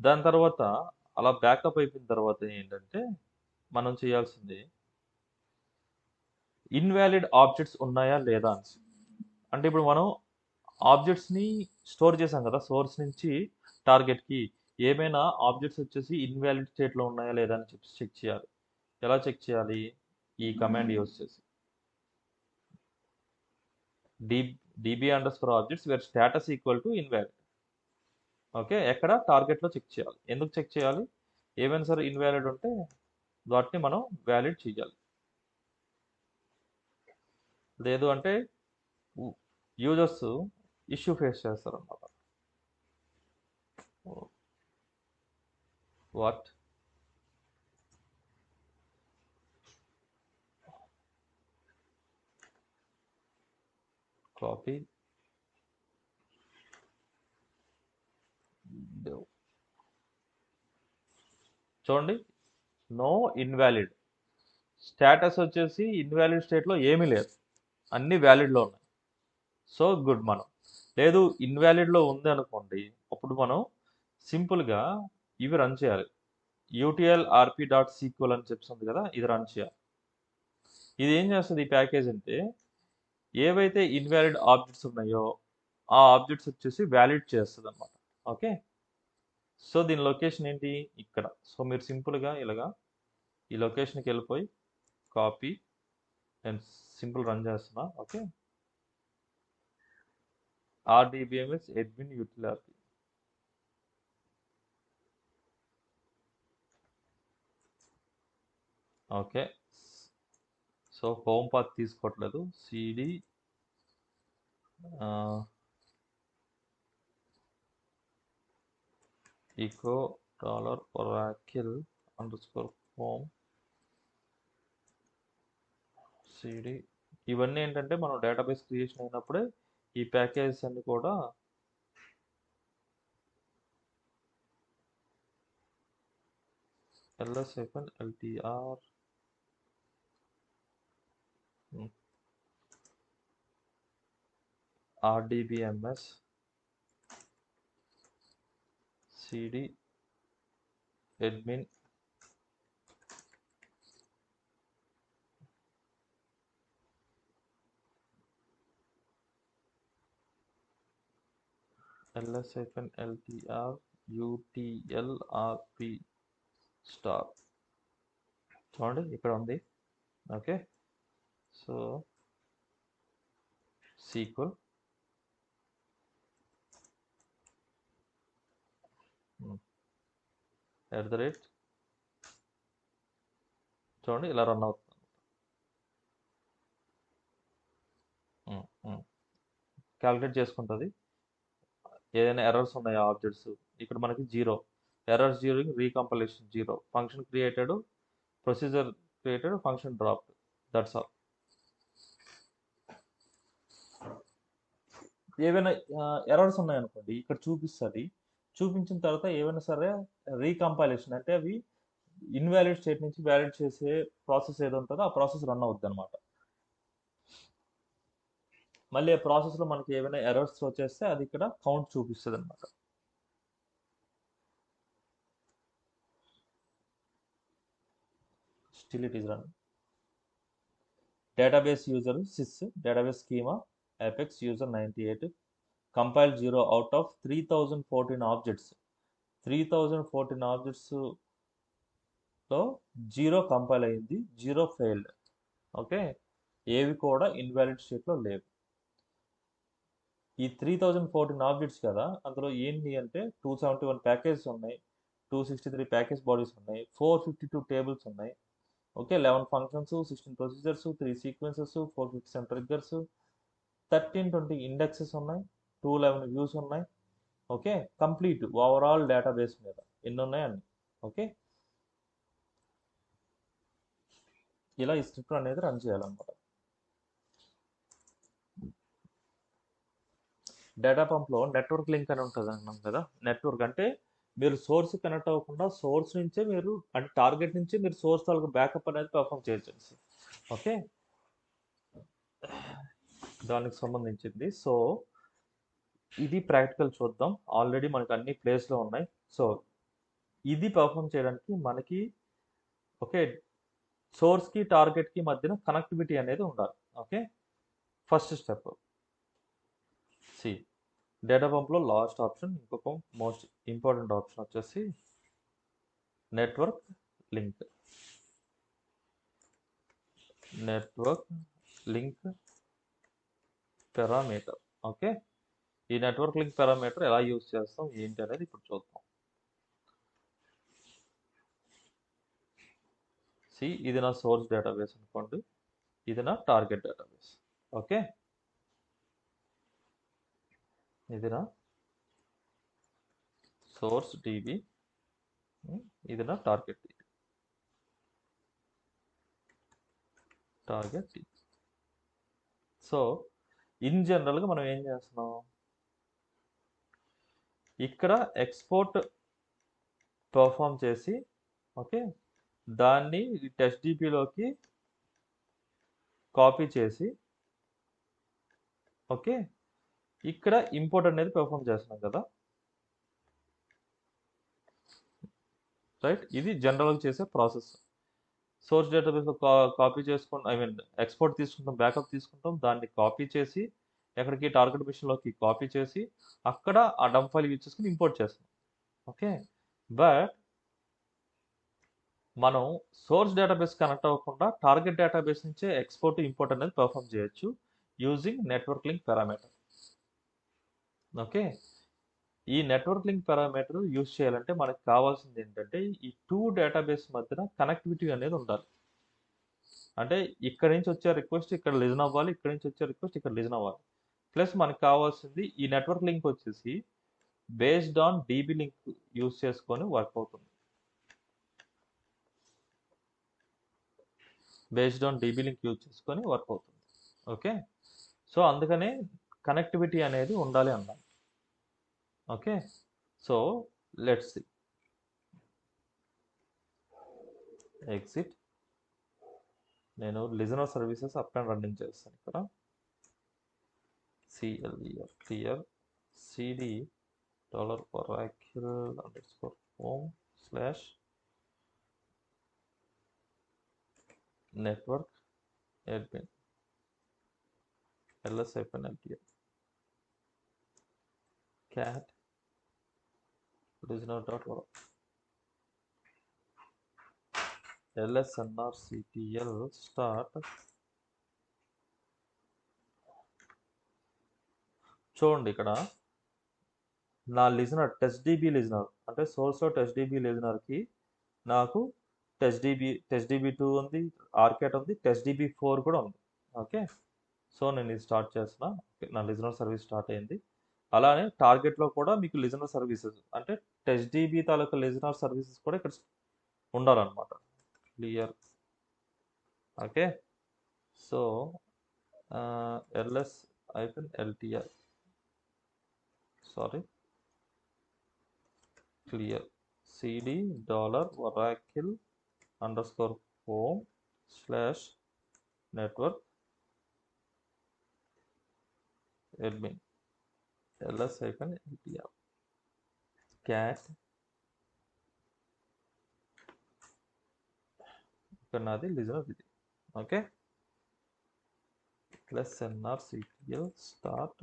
దాని తర్వాత అలా బ్యాకప్ అయిపోయిన తర్వాత ఏంటంటే మనం చేయాల్సింది ఇన్వాలిడ్ ఆబ్జెక్ట్స్ ఉన్నాయా లేదా అని. అంటే ఇప్పుడు మనం ఆబ్జెక్ట్స్ని స్టోర్ చేసాం కదా సోర్స్ నుంచి టార్గెట్కి, ఏమైనా ఆబ్జెక్ట్స్ వచ్చేసి ఇన్వాలిడ్ స్టేట్లో ఉన్నాయా లేదా అని చెప్పి చెక్ చేయాలి. ఎలా చెక్ చేయాలి? ఈ కమాండ్ యూస్ చేసి db_objects where status equal to invalid. Okay, ఎక్కడ టార్గెట్లో చెక్ చేయాలి. ఎందుకు చెక్ చేయాలి? ఏమైనా సరే ఇన్వాలిడ్ ఉంటే వాటిని మనం వ్యాలిడ్ చేయాలి. లేదు అంటే యూజర్స్ ఇష్యూ ఫేస్ చేస్తారన్నమాట. వాట్ కాపీ చూడండి, నో ఇన్వాలిడ్. స్టేటస్ వచ్చేసి ఇన్వాలిడ్ స్టేట్లో ఏమీ లేదు, అన్నీ వ్యాలిడ్లో ఉన్నాయి. So good. మనం లేదు ఇన్వాలిడ్లో ఉంది అనుకోండి, అప్పుడు మనం సింపుల్గా ఇవి రన్ చేయాలి. utl rp.sql అని చెప్తుంది కదా, ఇది రన్ చేయాలి. ఇది ఏం చేస్తుంది ఈ ప్యాకేజ్ అంటే, ఏవైతే ఇన్వాలిడ్ ఆబ్జెక్ట్స్ ఉన్నాయో ఆ ఆబ్జెక్ట్స్ వచ్చేసి వ్యాలిడ్ చేస్తుంది అనమాట. ఓకే, సో దీని లొకేషన్ ఏంటి? ఇక్కడ. సో మీరు సింపుల్గా ఇలాగా ఈ లొకేషన్కి వెళ్ళిపోయి కాపీ, నేను సింపుల్ రన్ చేస్తున్నా. Okay, rdbms admin util rp. Okay, so home path తీసుకోవట్లేదు, cd echo $oracle_home cd. ఇవన్నీ ఏంటంటే మనం డేటాబేస్ క్రియేషన్ అయినప్పుడే ఈ ప్యాకేజెస్ అన్ని కూడా ls-ltr rdbms cd admin ls-ltr utlrp star. చూడండి ఇక్కడ ఉంది. ఓకే, సో సీక్వెల్ @ చూడండి ఇలా రన్ అవుతుంది. క్యాలిక్యులేట్ చేసుకుంటుంది ఏదైనా ఎర్రర్స్ ఉన్నాయా ఆబ్జెక్ట్స్. ఇక్కడ మనకి 0 errors, during recompilation 0, function created, procedure created, function dropped. That's all. ఏవైనా ఎర్రర్స్ ఉన్నాయనుకోండి ఇక్కడ చూపిస్తుంది. చూపించిన తర్వాత ఏమైనా సరే రీకంపైలేషన్ అంటే అవి ఇన్వాలిడ్ స్టేట్ నుంచి వ్యాలిడ్ చేసే ప్రాసెస్ ఏదో ఉంటుందో ఆ ప్రాసెస్ రన్ అవుద్ది అనమాట. మళ్ళీ ఆ ప్రాసెస్లో మనకి ఏమైనా ఎర్రర్స్ వచ్చేస్తే అది ఇక్కడ కౌంట్ చూపిస్తుంది అనమాట. Still it is run. Database user sys, database schema apex user 98, compile 0 out of 3014 objects. 3014 ఆబ్జెక్ట్స్లో 0 compile అయింది, 0 ఫెయిల్డ్. ఓకే, ఏవి కూడా ఇన్వాలిడ్ స్టేట్లో లేవు. ఈ 3014 ఆబ్జెక్ట్స్ కదా, అందులో ఏంటి అంటే 271 ప్యాకేజెస్ ఉన్నాయి, 263 ప్యాకేజ్ బాడీస్ ఉన్నాయి, 452 టేబుల్స్ ఉన్నాయి. Okay, 11 functions, 16 procedures, 3 sequences, 457 triggers, 1320 indexes ఉన్నాయి, 211 వ్యూస్ ఉన్నాయి. ఓకే, కంప్లీట్ ఓవరాల్ డేటాబేస్ మీద ఎన్ని ఉన్నాయండి. ఓకే, ఇలా ఈ స్క్రిప్ట్ అనేది రన్ చేయాలన్నమాట. డేటా పంప్లో నెట్వర్క్ లింక్ అని ఉంటుంది అన్నాం కదా. నెట్వర్క్ అంటే మీరు సోర్స్ కనెక్ట్ అవ్వకుండా సోర్స్ నుంచే మీరు అంటే టార్గెట్ నుంచి మీరు సోర్స్ తాలూకు బ్యాకప్ అనేది పర్ఫామ్ చేయొచ్చు. ఓకే, దానికి సంబంధించింది. సో ఇది ప్రాక్టికల్ చూద్దాం. ఆల్రెడీ మనకు అన్ని ప్లేస్లో ఉన్నాయి. సో ఇది పర్ఫామ్ చేయడానికి మనకి ఓకే సోర్స్కి టార్గెట్కి మధ్యన కనెక్టివిటీ అనేది ఉండాలి. Okay, first step. సి డేటా పంప్లో లాస్ట్ ఆప్షన్, ఇంకొక మోస్ట్ ఇంపార్టెంట్ ఆప్షన్ వచ్చేసి network link. Network link parameter. Okay, ఈ నెట్వర్క్ లింక్ పారామీటర్ ఎలా యూజ్ చేస్తాం ఏంటి అనేది ఇప్పుడు చూద్దాం. సి ఇది నా సోర్స్ డేటాబేస్ అనుకోండి, ఇది నా టార్గెట్ డేటాబేస్. ఓకే, ఇది నా సోర్స్ డిబి, ఇది నా target dB. Target dB. So in జనరల్గా మనం ఏం చేస్తున్నాం, ఇక్కడ ఎక్స్పోర్ట్ పర్ఫామ్ చేసి, ఓకే, దాన్ని టెస్ట్ డిబిలోకి కాపీ చేసి, ఓకే, ఇక్కడ ఇంపోర్ట్ అనేది పర్ఫామ్ చేస్తున్నాం కదా, రైట్. ఇది జనరల్గా చేసే ప్రాసెస్. సోర్స్ డేటాబేస్లో కాపీ చేసుకుంటాం, ఐ మీన్ ఎక్స్పోర్ట్ తీసుకుంటాం, బ్యాకప్ తీసుకుంటాం, దాన్ని కాపీ చేసి ఎక్కడికి టార్గెట్ మిషన్లోకి కాపీ చేసి అక్కడ ఆ డంప్ ఫైల్ యూజ్ చేసుకుని ఇంపోర్ట్ చేస్తాం. ఓకే, బట్ మనం సోర్స్ డేటాబేస్ కనెక్ట్ అవ్వకుండా టార్గెట్ డేటాబేస్ నుంచే ఎక్స్పోర్ట్ ఇంపోర్ట్ అనేది పర్ఫామ్ చేయొచ్చు using network link parameter. Okay, ఈ నెట్వర్క్ లింక్ పారామీటర్ యూజ్ చేయాలంటే మనకు కావాల్సింది ఏంటంటే ఈ టూ డేటాబేస్ మధ్యన కనెక్టివిటీ అనేది ఉండాలి. అంటే ఇక్కడ నుంచి వచ్చే రిక్వెస్ట్ ఇక్కడ లిజన్ అవ్వాలి, ఇక్కడ నుంచి వచ్చే రిక్వెస్ట్ ఇక్కడ లిజన్ అవ్వాలి. ప్లస్ మనకు కావాల్సింది ఈ నెట్వర్క్ లింక్ వచ్చేసి based on DB link use చేసుకొని వర్క్ అవుతుంది. Based on DB link use చేసుకొని వర్క్ అవుతుంది. ఓకే, సో అందుకనే కనెక్టివిటీ అనేది ఉండాలి అన్నాను. Okay, so let's see. Exit. నేను listener services up and running చేస్తాను. ఇక్కడ clear clear cd $oracle_home/network admin ls-ltl cat listener.org lsnrctl start. చూడండి ఇక్కడ నా లిజనర్ టెస్ట్ డిబి లిజనర్ అంటే సోర్స్లో టెస్ట్ డిబి లిజనర్కి నాకు టెస్ట్ డిబి 2 ఉంది, ఆర్కేట్ ఉంది, టెస్ట్ డిబి 4 కూడా ఉంది. ఓకే, సో నేను ఇది స్టార్ట్ చేస్తున్నా. నా లిజనర్ సర్వీస్ స్టార్ట్ అయింది. అలానే టార్గెట్లో కూడా మీకు లిజనర్ సర్వీసెస్ అంటే టెస్ట్ డిబి తాలూకా లిజనర్ సర్వీసెస్ కూడా ఇక్కడ ఉండాలన్నమాట. Clear. Okay, so ls-ltl sorry clear cd $oracle_home/network admin ls-ltl cat. ఇక్కడ నాది లిజనర్ ఇది. Okay, +nrctl start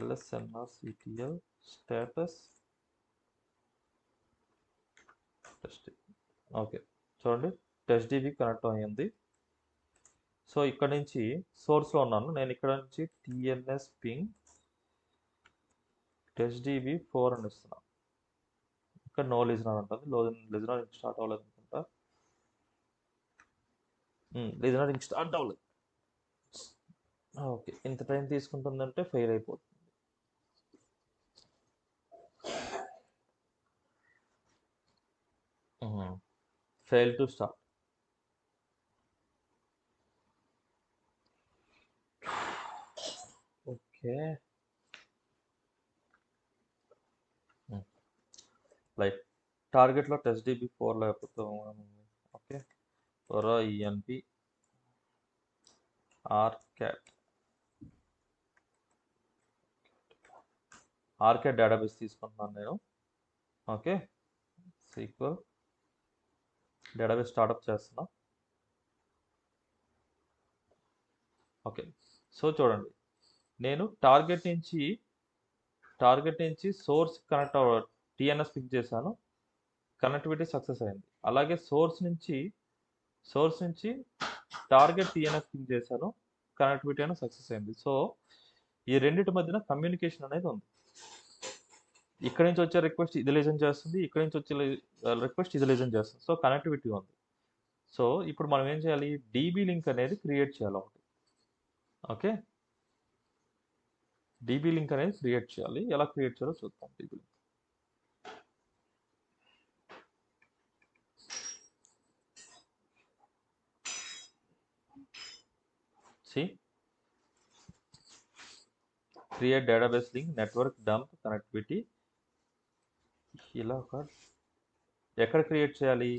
ls-nrctl status test. Okay, చూడండి టెస్ట్ డిబి కనెక్ట్ అయ్యింది. సో ఇక్కడ నుంచి సోర్స్లో ఉన్నాను నేను. ఇక్కడ నుంచి టిఎన్ఎస్ పింగ్ టెస్ట్ డిబి 4 అని ఇస్తున్నాను. ఇక్కడ నో లిజనర్ ఉంటుంది. లిజనర్ ఇంక స్టార్ట్ అవ్వలేదు అనుకుంటా. లిజనర్ ఇంక స్టార్ట్ అవ్వలేదు. ఓకే, ఇంత టైం తీసుకుంటుందంటే ఫెయిల్ అయిపోతుంది. Fail to start. Okay, like టార్గెట్లో టెస్ట్ డిబి 4 లేకపోతే ఓకే, ఈఎన్పి ఆర్కాట్ ఆర్కే డేటాబేస్ తీసుకుంటున్నాను నేను. ఓకే, సీక్వెల్ డేటాబేస్ స్టార్ట్అప్ చేస్తున్నా. ఓకే, సో చూడండి, నేను టార్గెట్ నుంచి సోర్స్ కనెక్ట్ టిఎన్ఎస్ పిక్ చేశాను, కనెక్టివిటీ సక్సెస్ అయింది. అలాగే సోర్స్ నుంచి టార్గెట్ టిఎన్ఎస్ పిక్ చేశాను, కనెక్టివిటీ అనేది సక్సెస్ అయింది. సో ఈ రెండింటి మధ్యన కమ్యూనికేషన్ అనేది ఉంది. ఇక్కడ నుంచి వచ్చే రిక్వెస్ట్ ఇది లిజన్ చేస్తుంది, ఇక్కడ నుంచి వచ్చే రిక్వెస్ట్ ఇది లిజన్ చేస్తుంది. సో కనెక్టివిటీ ఉంది. సో ఇప్పుడు మనం ఏం చేయాలి, డీబీ లింక్ అనేది క్రియేట్ చేయాలి ఒకటి. ఓకే, డీబీ లింక్ అనేది క్రియేట్ చేయాలి. ఎలా క్రియేట్ చేయాలో చూద్దాం. DB link create database link network dump connectivity. ఇలా ఎక్కడ క్రియేట్ చేయాలి,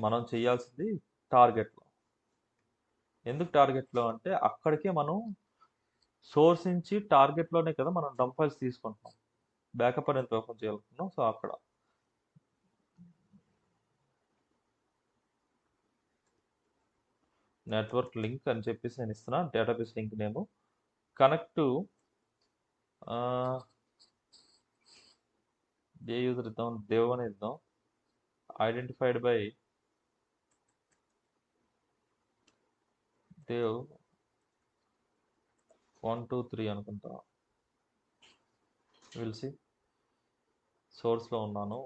మనం చేయాల్సింది టార్గెట్లో. ఎందుకు టార్గెట్లో అంటే అక్కడికే మనం సోర్స్ నుంచి టార్గెట్లోనే కదా మనం డంప్ ఫైల్స్ తీసుకుంటున్నాం, బ్యాకప్ అనేది పెర్ఫామ్ చేయాలనుకున్నాం. సో అక్కడ నెట్వర్క్ లింక్ అని చెప్పేసి నేను ఇస్తున్నా, database link name connect to A user ఇద్దాం, దేవ్ అని ఇద్దాం. ఐడెంటిఫైడ్ బై దేవ్ 1 2 3 అనుకుంటా. విల్సి సోర్స్లో ఉన్నాను.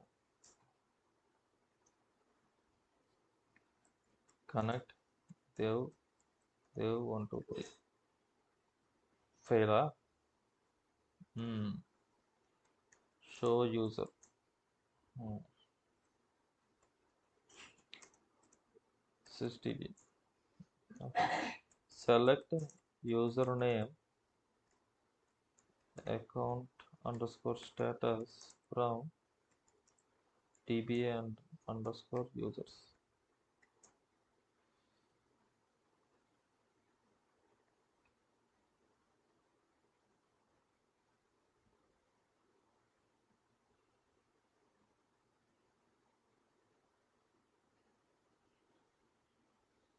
కనెక్ట్ దేవ్ 1 2 3 ఫెయిలా. షో యూజర్ సిస్టీబీ. Select user name account underscore status from dba and underscore users.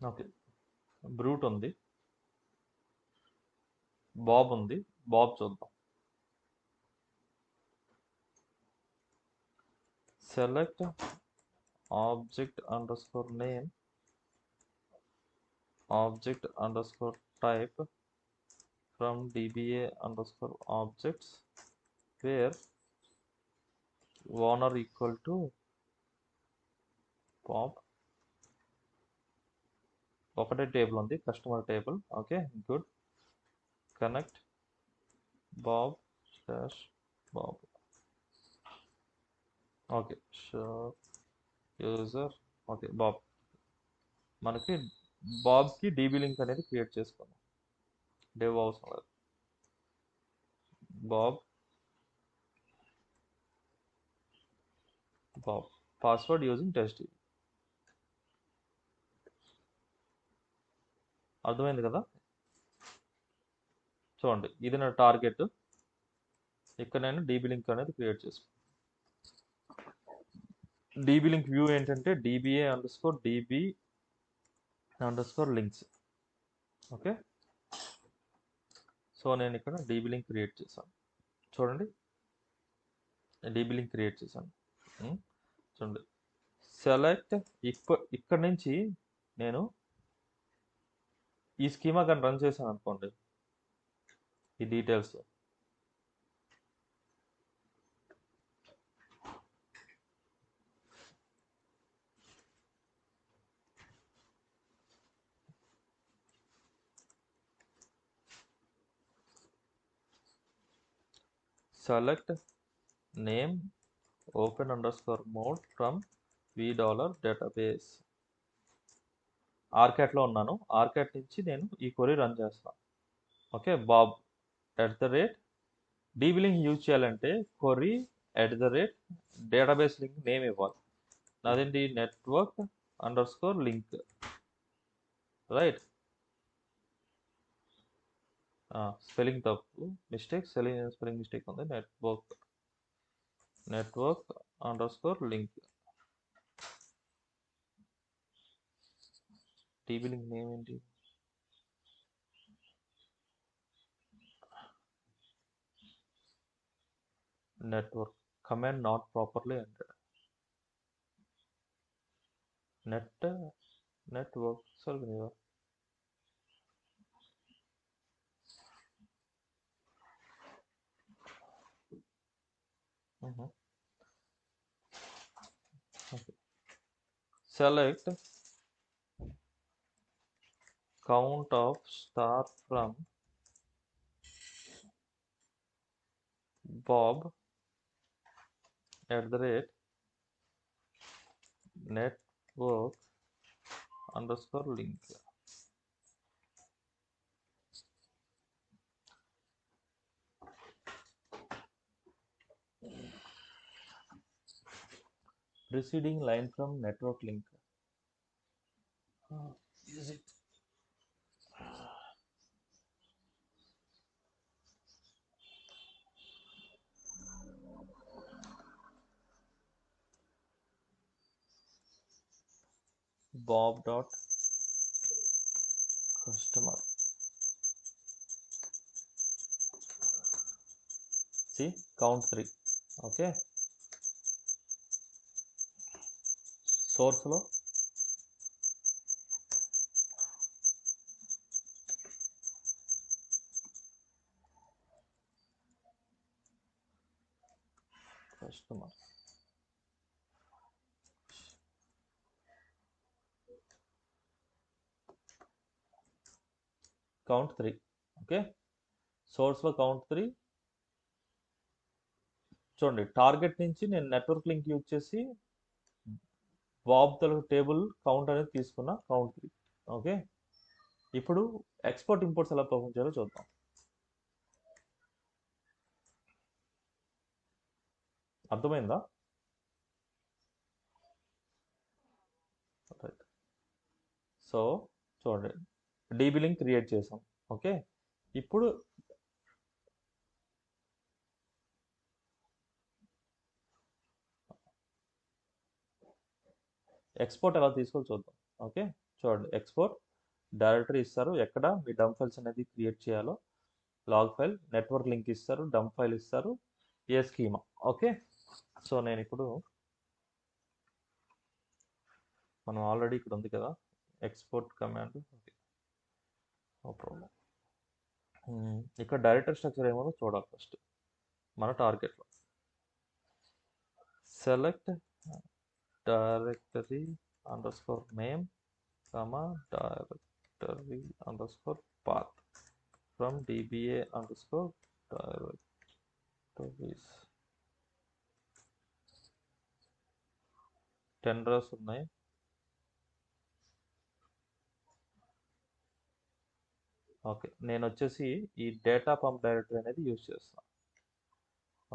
Okay, బ్రూట్ ఉంది, బాబ్ ఉంది. బాబ్ చూద్దాం. Select object underscore name object underscore type from dba underscore objects where owner equal to bob. ఒకటే table ఉంది, customer table. Okay, good. Connect Bob slash Bob. Okay, show user. Okay, Bob. మనకి బాబ్కి DB link అనేది create చేసుకున్నాం, dev అవసరం లేదు. Bob password using test. అర్థమైంది కదా. చూడండి, ఇది నా టార్గెట్. ఇక్కడ నేను డీబీ లింక్ అనేది క్రియేట్ చేసుకున్నాను. డీబీ లింక్ వ్యూ ఏంటంటే dba underscore db underscore links. Okay, so నేను ఇక్కడ డీబీ లింక్ క్రియేట్ చేశాను. చూడండి, డీబీ లింక్ క్రియేట్ చేశాను. చూడండి, సెలెక్ట్ ఇక్కడ నుంచి నేను ఈ స్కీమా కానీ రన్ చేశాను అనుకోండి, ఈ details select name open underscore mode from v dollar database. ఆర్కాట్లో ఉన్నాను, ఆర్కాట్ నుంచి నేను ఈ క్వరీ రన్ చేస్తాను. Okay, Bob DB link use చేయాలంటే క్వరీ డేటాబేస్ లింక్ నేమ్ ఇవ్వాలి. నాదేంటి network underscore link, right. Spelling తప్పు, మిస్టేక్, స్పెల్లింగ్ మిస్టేక్ ఉంది. Network underscore link. DB link name ఏంటి? Network command not properly entered. Network solve. Okay. Select count of star from Bob @network underscore link. Preceding line from network link. Is it? Bob dot customer. See, count 3. Okay. Source లో customer. Count 3. Okay, సోర్స్లో count 3. చూడండి, target నుంచి నేను network link use చేసి Bob తెలుగు table count అనేది తీసుకున్నా, count 3. Okay, ఇప్పుడు ఎక్స్పోర్ట్ ఇంపోర్ట్స్ ఎలా పర్ఫామ్ చేయాలో చూద్దాం. అర్థమైందా? రైట్. సో చూడండి, డీబీ లింక్ క్రియేట్ చేసాం. ఓకే, ఇప్పుడు ఎక్స్పోర్ట్ ఎలా తీసుకోవాలో చూద్దాం. ఓకే, చూడండి, ఎక్స్పోర్ట్ డైరెక్టరీ ఇస్తారు, ఎక్కడ మీ డంప్ ఫైల్స్ అనేది క్రియేట్ చేయాలో, లాగ్ ఫైల్, నెట్వర్క్ లింక్ ఇస్తారు, డంప్ ఫైల్ ఇస్తారు, ఏ స్కీమా. ఓకే, సో నేను ఇప్పుడు మనం ఆల్రెడీ ఇక్కడ ఉంది కదా export command. Okay, no problem. ఇక్కడ డైరెక్టరీ స్ట్రక్చర్ ఏమో చూడాలి ఫస్ట్ మన టార్గెట్లో. Select directory underscore name directory underscore path from DBA underscore directories. 10 rows ఉన్నాయి. ఓకే, నేను వచ్చేసి ఈ డేటా పంప్ డైరెక్టరీ అనేది యూజ్ చేస్తాను.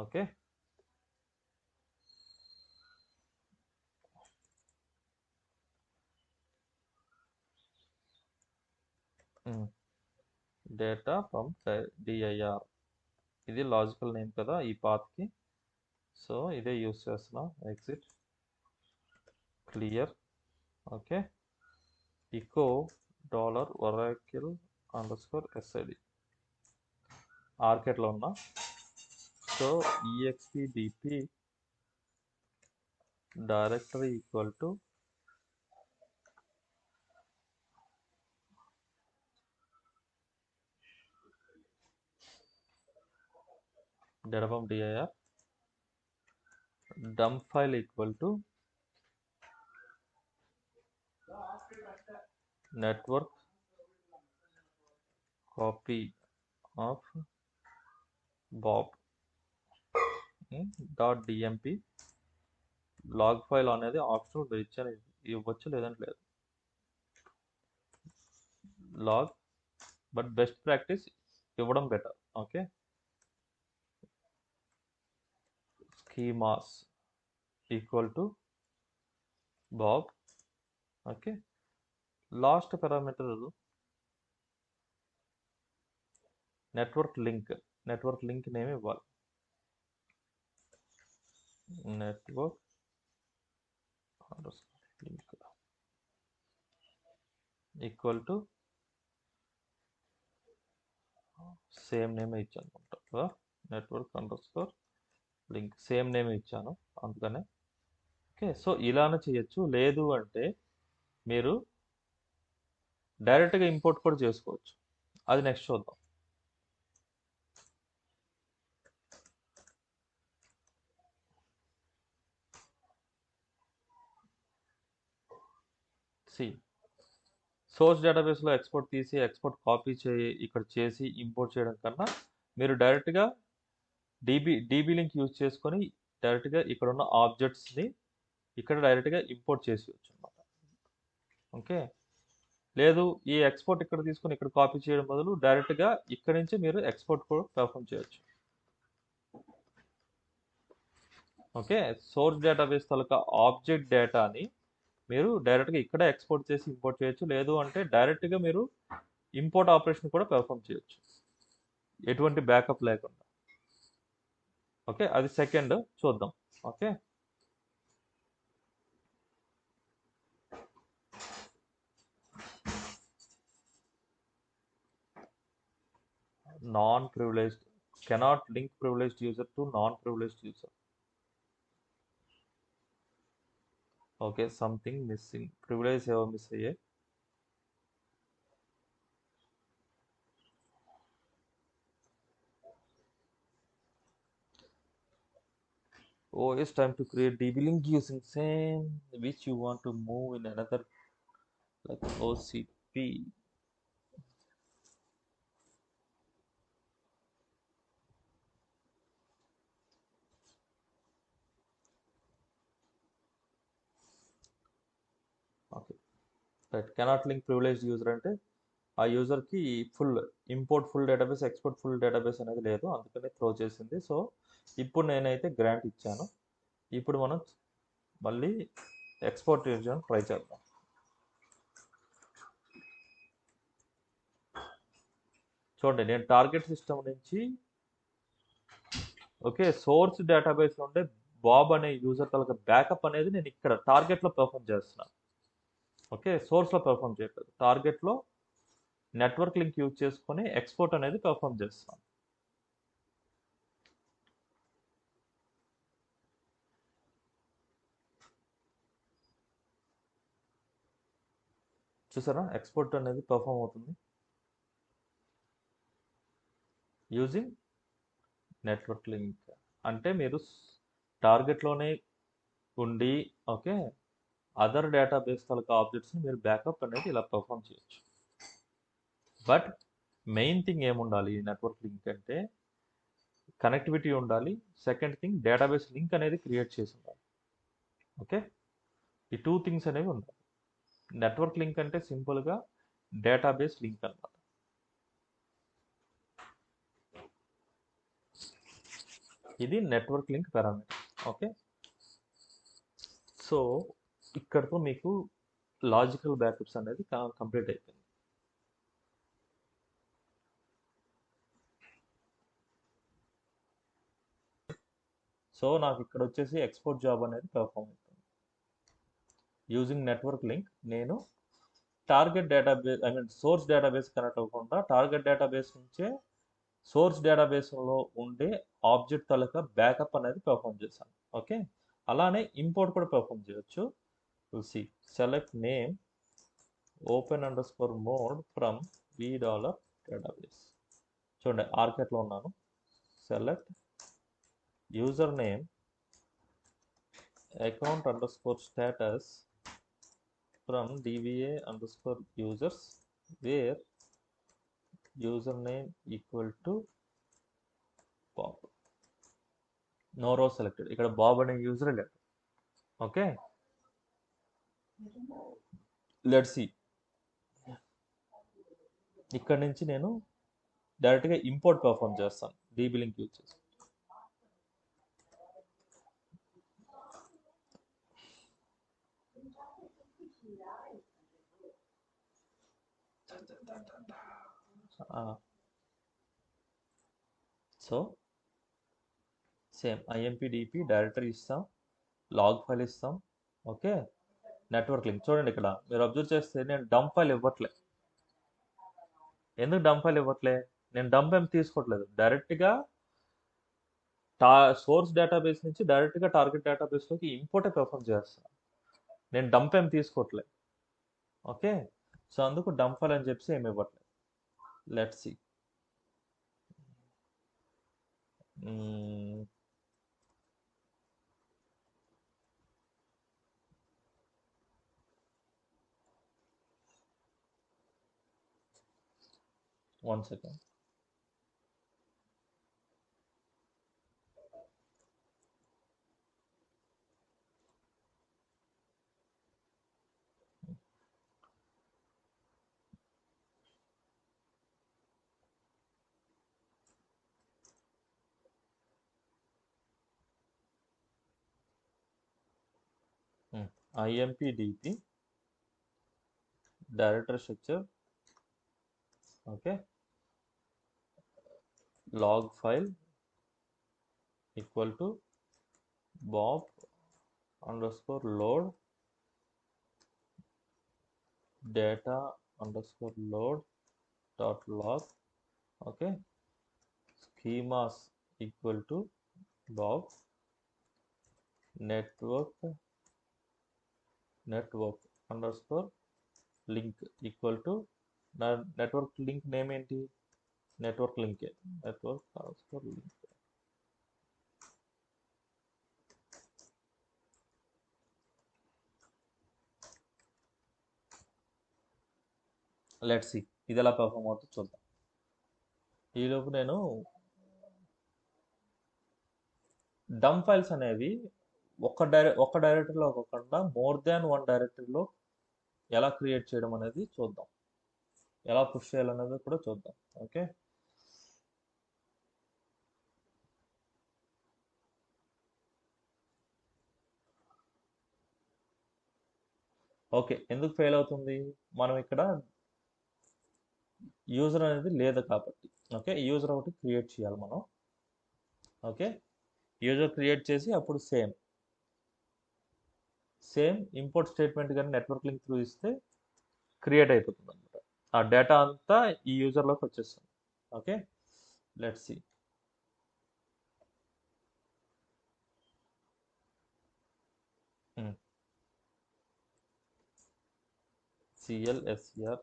ఓకే, డేటా పంప్ DIR, ఇది లాజికల్ నేమ్ కదా ఈ పాత్కి, సో ఇదే యూజ్ చేస్తున్నాం. Exit, clear. Okay, echo $oracle underscore SID ఆర్కెట్లో ఉన్నా. So expdp directory equal to డేటాపంప్ DIR, dump file equal to network copy of Bob .dmp. Log file అనేది optional, మీరు ఇచ్చారు ఇవ్వచ్చు లేదంటే లేదు. లాగ్, బట్ బెస్ట్ ప్రాక్టీస్ ఇవ్వడం better. Okay, schemas equal to Bob. Okay, last parameter network link name ఇవ్వాలి. Network link equal to same name ఇచ్చాను అనుకుంటా. నెట్వర్క్ లింక్ సేమ్ నేమ్ ఇచ్చాను అందుకనే. ఓకే, సో ఇలానే చేయొచ్చు. లేదు అంటే మీరు డైరెక్ట్గా ఇంపోర్ట్ కూడా చేసుకోవచ్చు. అది నెక్స్ట్ చూద్దాం. సి సోర్స్ డేటాబేస్లో ఎక్స్పోర్ట్ తీసి ఎక్స్పోర్ట్ కాపీ ఇక్కడ చేసి ఇంపోర్ట్ చేయడం కన్నా మీరు డైరెక్ట్గా డీబీ లింక్ యూజ్ చేసుకొని డైరెక్ట్గా ఇక్కడ ఉన్న ఆబ్జెక్ట్స్ని ఇక్కడ డైరెక్ట్గా ఇంపోర్ట్ చేసేయచ్చు అనమాట. ఓకే, లేదు ఈ ఎక్స్పోర్ట్ ఇక్కడ తీసుకొని ఇక్కడ కాపీ చేయడం బదులు డైరెక్ట్గా ఇక్కడ నుంచి మీరు ఎక్స్పోర్ట్ కూడా పెర్ఫామ్ చేయొచ్చు. ఓకే, సోర్స్ డేటాబేస్ తాలూకా ఆబ్జెక్ట్ డేటాని మీరు డైరెక్ట్గా ఇక్కడే ఎక్స్పోర్ట్ చేసి ఇంపోర్ట్ చేయొచ్చు. లేదు అంటే డైరెక్ట్గా మీరు ఇంపోర్ట్ ఆపరేషన్ కూడా పెర్ఫామ్ చేయొచ్చు ఎటువంటి బ్యాకప్ లేకుండా. ఓకే, అది సెకండ్ చూద్దాం. Okay, non privileged cannot link privileged user to non privileged user. Okay, something missing. Privilege ఏవో మిస్ అయ్యాయి. Oh, it's time to create DB link using same which you want to move in another like OCP. Okay, right. Cannot link privileged user అంటే ఆ యూజర్కి import full database export full database అనేది లేదు, అందుకనే throw చేసింది. So ఇప్పుడు నేనైతే grant ఇచ్చాను. ఇప్పుడు మనం మళ్ళీ ఎక్స్పోర్ట్ చేయడానికి ట్రై చేద్దాం. చూడండి, నేను టార్గెట్ సిస్టమ్ నుంచి ఓకే సోర్స్ డేటాబేస్ నుండి బాబ్ అనే యూజర్ తాలూకా బ్యాకప్ అనేది నేను ఇక్కడ టార్గెట్లో పెర్ఫామ్ చేస్తున్నాను. ఓకే, సోర్స్లో పెర్ఫామ్ చేయట్లేదు, టార్గెట్లో నెట్వర్క్ లింక్ యూజ్ చేసుకొని ఎక్స్పోర్ట్ అనేది పెర్ఫామ్ చేస్తున్నాను. చూసారా, ఎక్స్పోర్ట్ అనేది పెర్ఫామ్ అవుతుంది యూజింగ్ నెట్వర్క్ లింక్. అంటే మీరు టార్గెట్లోనే ఉండి ఓకే అదర్ డేటాబేస్ తాలూకా ఆబ్జెక్ట్స్ని మీరు బ్యాకప్ అనేది ఇలా పెర్ఫామ్ చేయొచ్చు. బట్ మెయిన్ థింగ్ ఏముండాలి నెట్వర్క్ లింక్ అంటే కనెక్టివిటీ ఉండాలి. సెకండ్ థింగ్ డేటాబేస్ లింక్ అనేది క్రియేట్ చేసి ఉండాలి. ఓకే, ఈ 2 థింగ్స్ అనేవి ఉండాలి. నెట్వర్క్ లింక్ అంటే సింపుల్గా డేటాబేస్ లింక్ అన్నమాట. ఇది network link parameter. Okay, so ఇక్కడతో మీకు లాజికల్ బ్యాకప్స్ అనేది కంప్లీట్ అయిపోయింది. సో నాకు ఇక్కడ వచ్చేసి ఎక్స్పోర్ట్ జాబ్ అనేది పెర్ఫామ్ అవుతుంది యూజింగ్ నెట్వర్క్ లింక్. నేను target database source database connect అవ్వకుండా టార్గెట్ డేటాబేస్ నుంచే సోర్స్ డేటాబేస్లో ఉండే ఆబ్జెక్ట్ తాలూకా బ్యాకప్ అనేది పెర్ఫామ్ చేశాను. ఓకే, అలానే ఇంపోర్ట్ కూడా పెర్ఫామ్ చేయొచ్చు. సి select name open_mode from $database. చూడండి, ఆర్కెట్లో ఉన్నాను. Select user name account_status from dba_users where username equal to bob. No row selected. ఇక్కడ బాబ్ అనే యూజర్ లేదు. Okay, let's see. ఇక్కడ నుంచి నేను డైరెక్ట్గా ఇంపోర్ట్ పెర్ఫామ్ చేస్తాను డీబీ లింక్ యూజ్ చేసి. సో సేమ్ IMPDP డైరెక్టరీ ఇస్తాం, లాగ్ ఫైల్ ఇస్తాం. ఓకే, నెట్వర్క్ లింక్ చూడండి ఇక్కడ మీరు అబ్జర్వ్ చేస్తే నేను డంప్ ఫైల్ ఇవ్వట్లే. ఎందుకు డంప్ ఫైల్ ఇవ్వట్లే? నేను డంప్ ఏం తీసుకోవట్లేదు, డైరెక్ట్గా సోర్స్ డేటాబేస్ నుంచి డైరెక్ట్గా టార్గెట్ డేటాబేస్లోకి ఇంపోర్టే పెర్ఫామ్ చేస్తాను. నేను డంప్ ఏం తీసుకోవట్లే. ఓకే, సో అందుకు డంప్ ఫైల్ అని చెప్పి ఏమి ఇవ్వట్లేదు. Let's see. 1 second. IMPDP directory structure. Okay, log file equal to bob underscore load data underscore load dot log. Okay, schemas equal to bob network underscore link equal to network link name ఏంటి? network link network underscore link. Let's see ఇది ఎలా perform అవుతుందో చూద్దాం. ఈలోపు నేను dump files అనేవి ఒక డైరెక్టరీలో కాకుండా మోర్ దాన్ వన్ డైరెక్టరీలో ఎలా క్రియేట్ చేయడం అనేది చూద్దాం, ఎలా పుష్ చేయాలనేది కూడా చూద్దాం. ఓకే, ఓకే ఎందుకు ఫెయిల్ అవుతుంది? మనం ఇక్కడ యూజర్ అనేది లేదు కాబట్టి. ఓకే, యూజర్ ఒకటి క్రియేట్ చేయాలి మనం. ఓకే, యూజర్ క్రియేట్ చేసి అప్పుడు సేమ్ ఇంపోర్ట్ స్టేట్మెంట్ కానీ నెట్వర్క్ లింక్ త్రూ ఇస్తే క్రియేట్ అయిపోతుంది అనమాట. ఆ డేటా అంతా ఈ యూజర్లోకి వచ్చేస్తుంది. Okay, let's see. CLSR.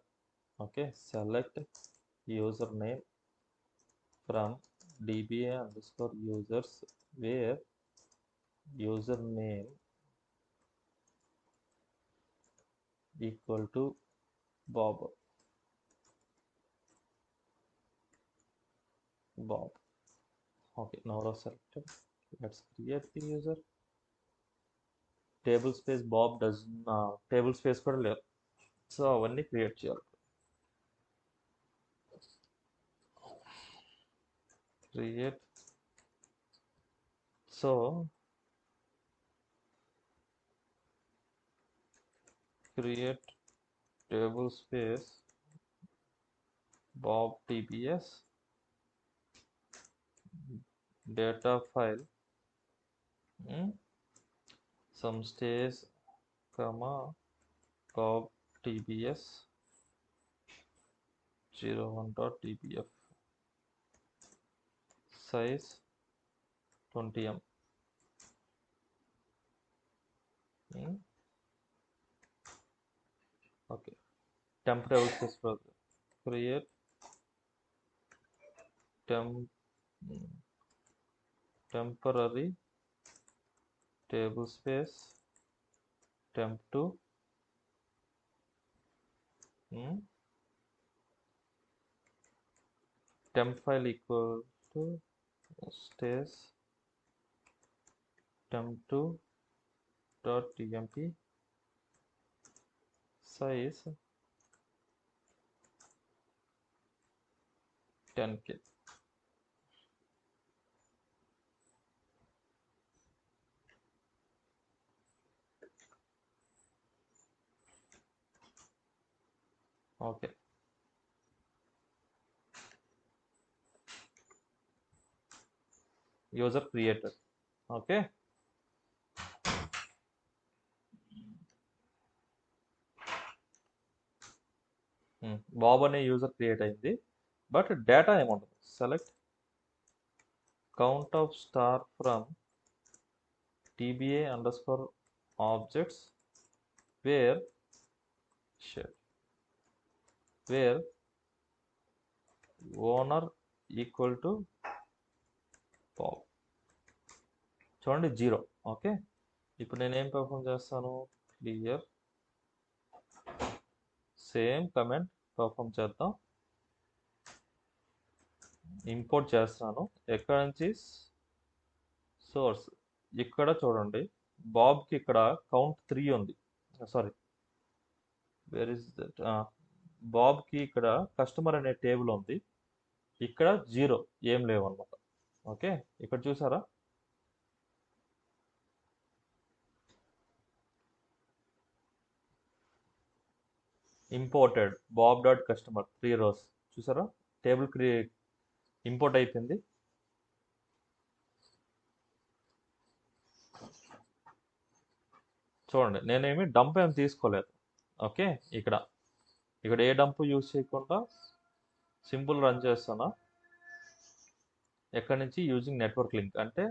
Okay, select username from DBA underscore users where username equal to Bob. Okay, now selected. Let's create the user. Table space Bob does table space కూడా లేదు, so అవన్నీ create చేయాలి. Create. So create table space Bob TBS data file some stays comma Bob TBS 01.dbf size 20M. Okay, temp table space browser. Create temporary table space temp2 temp file equal to stays temp2 dot tmp size 10K. Okay, user created. Okay, Bob అనే user create అయింది. But data ఏముంటుంది? Select count of star from dba_objects where share where owner equal to Bob. చూడండి 0. Okay, ఇప్పుడు నేనేం perform చేస్తాను? Clear same comment perform చేద్దాం. Import చేస్తాను. ఎక్కడ నుంచి? సోర్స్. ఇక్కడ చూడండి, బాబ్కి ఇక్కడ కౌంట్ 3 ఉంది. Sorry, where is that? బాబ్కి ఇక్కడ కస్టమర్ అనే టేబుల్ ఉంది. ఇక్కడ 0 ఏం లేవు అనమాట. ఓకే, ఇక్కడ చూసారా? Imported Bob dot customer 3 rows. చూసారా? టేబుల్ ఇంపోర్ట్ అయిపోయింది. చూడండి, నేనేమి డంప్ ఏం తీసుకోలేదు. ఓకే, ఇక్కడ ఏ డంప్ యూజ్ చేయకుండా సింపుల్ రన్ చేస్తున్నా. ఎక్కడి నుంచి? యూజింగ్ నెట్వర్క్ లింక్, అంటే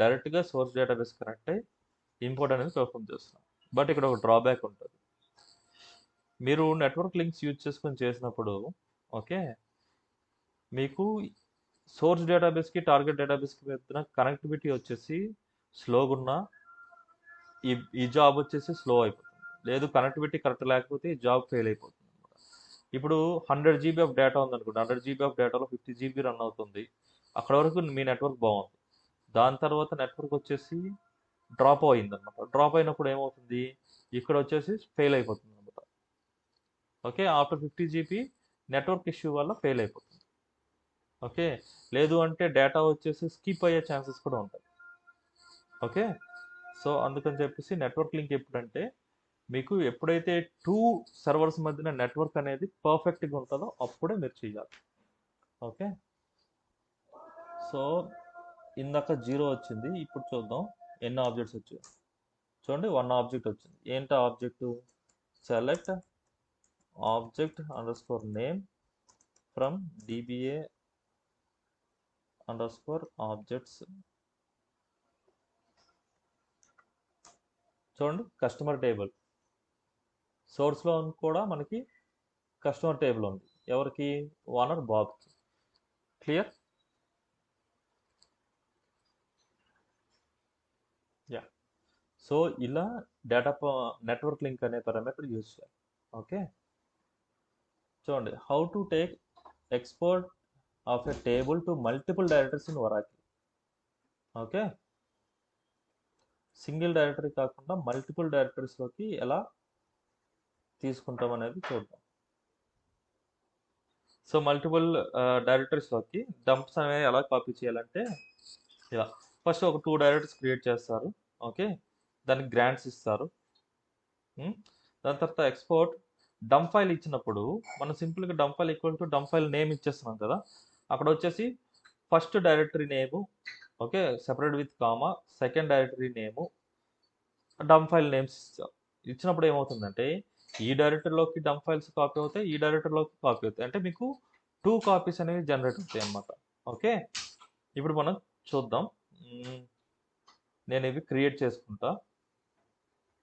డైరెక్ట్గా సోర్స్ డేటాబేస్ కనెక్ట్ అయ్యి ఇంపోర్ట్ అనేది పర్ఫామ్ చేస్తున్నాం. బట్ ఇక్కడ ఒక డ్రాబ్యాక్ ఉంటుంది. మీరు నెట్వర్క్ లింక్స్ యూజ్ చేసుకొని చేసినప్పుడు, ఓకే, మీకు సోర్స్ డేటాబేస్కి టార్గెట్ డేటాబేస్కి మధ్యన కనెక్టివిటీ వచ్చేసి స్లోగా ఉన్న ఈ జాబ్ వచ్చేసి స్లో అయిపోతుంది. లేదు, కనెక్టివిటీ కరెక్ట్ లేకపోతే ఈ జాబ్ ఫెయిల్ అయిపోతుంది అనమాట. ఇప్పుడు 100 GB ఆఫ్ డేటా ఉందనుకోండి, 100 GB ఆఫ్ డేటాలో 50 GB రన్ అవుతుంది. అక్కడ వరకు మీ నెట్వర్క్ బాగుంది. దాని తర్వాత నెట్వర్క్ వచ్చేసి డ్రాప్ అయింది అనమాట. డ్రాప్ అయినప్పుడు ఏమవుతుంది? ఇక్కడ వచ్చేసి ఫెయిల్ అయిపోతుంది అనమాట. Okay, after 50 GB network issue వల్ల ఫెయిల్ అయిపోతుంది. ఓకే, లేదు అంటే డేటా వచ్చేసి స్కిప్ అయ్యే ఛాన్సెస్ కూడా ఉంటాయి. ఓకే, సో అందుకని చెప్పేసి నెట్వర్క్ లింక్ ఎప్పుడంటే మీకు ఎప్పుడైతే 2 సర్వర్స్ మధ్యన నెట్వర్క్ అనేది పర్ఫెక్ట్గా ఉంటుందో అప్పుడే మీరు చేయాలి. ఓకే, సో ఇందాక 0 వచ్చింది. ఇప్పుడు చూద్దాం ఎన్ని ఆబ్జెక్ట్స్ వచ్చాయి. చూడండి, 1 ఆబ్జెక్ట్ వచ్చింది. ఏంటి object? Select object underscore name from dba underscore objects. చూడండి, కస్టమర్ టేబుల్ సోర్స్లో కూడా మనకి కస్టమర్ టేబుల్ ఉంది. ఎవరికి? ఓనర్ బాబ్కి. క్లియర్? యా. సో ఇలా డేటా నెట్వర్క్ లింక్ అనే పారామీటర్ యూజ్ చేయాలి. ఓకే, చూడండి, how to take export of a table to multiple directories in Oracle. Okay, single directory కాకుండా మల్టిపుల్ డైరెక్టరీస్లోకి ఎలా తీసుకుంటాం అనేది చూద్దాం. సో మల్టిపుల్ డైరెక్టరీస్లోకి డంప్స్ అనేవి ఎలా కాపీ చేయాలంటే ఇలా ఫస్ట్ ఒక 2 డైరెక్టరీస్ క్రియేట్ చేస్తారు. ఓకే, దానికి గ్రాంట్స్ ఇస్తారు. దాని తర్వాత ఎక్స్పోర్ట్ డంప్ ఫైల్ ఇచ్చినప్పుడు మనం సింపుల్గా dump file equal to dump file name ఇచ్చేస్తున్నాం కదా. అక్కడ వచ్చేసి first directory name, okay, separate with comma, second directory name, dump file names ఇచ్చినప్పుడు ఏమవుతుందంటే ఈ డైరెక్టరీలోకి డంప్ ఫైల్స్ కాపీ అవుతాయి, ఈ డైరెక్టరీలోకి కాపీ అవుతాయి. అంటే మీకు 2 కాపీస్ అనేవి జనరేట్ అవుతాయి అన్నమాట. ఓకే, ఇప్పుడు మనం చూద్దాం. నేను ఇవి క్రియేట్ చేసుకుంటా.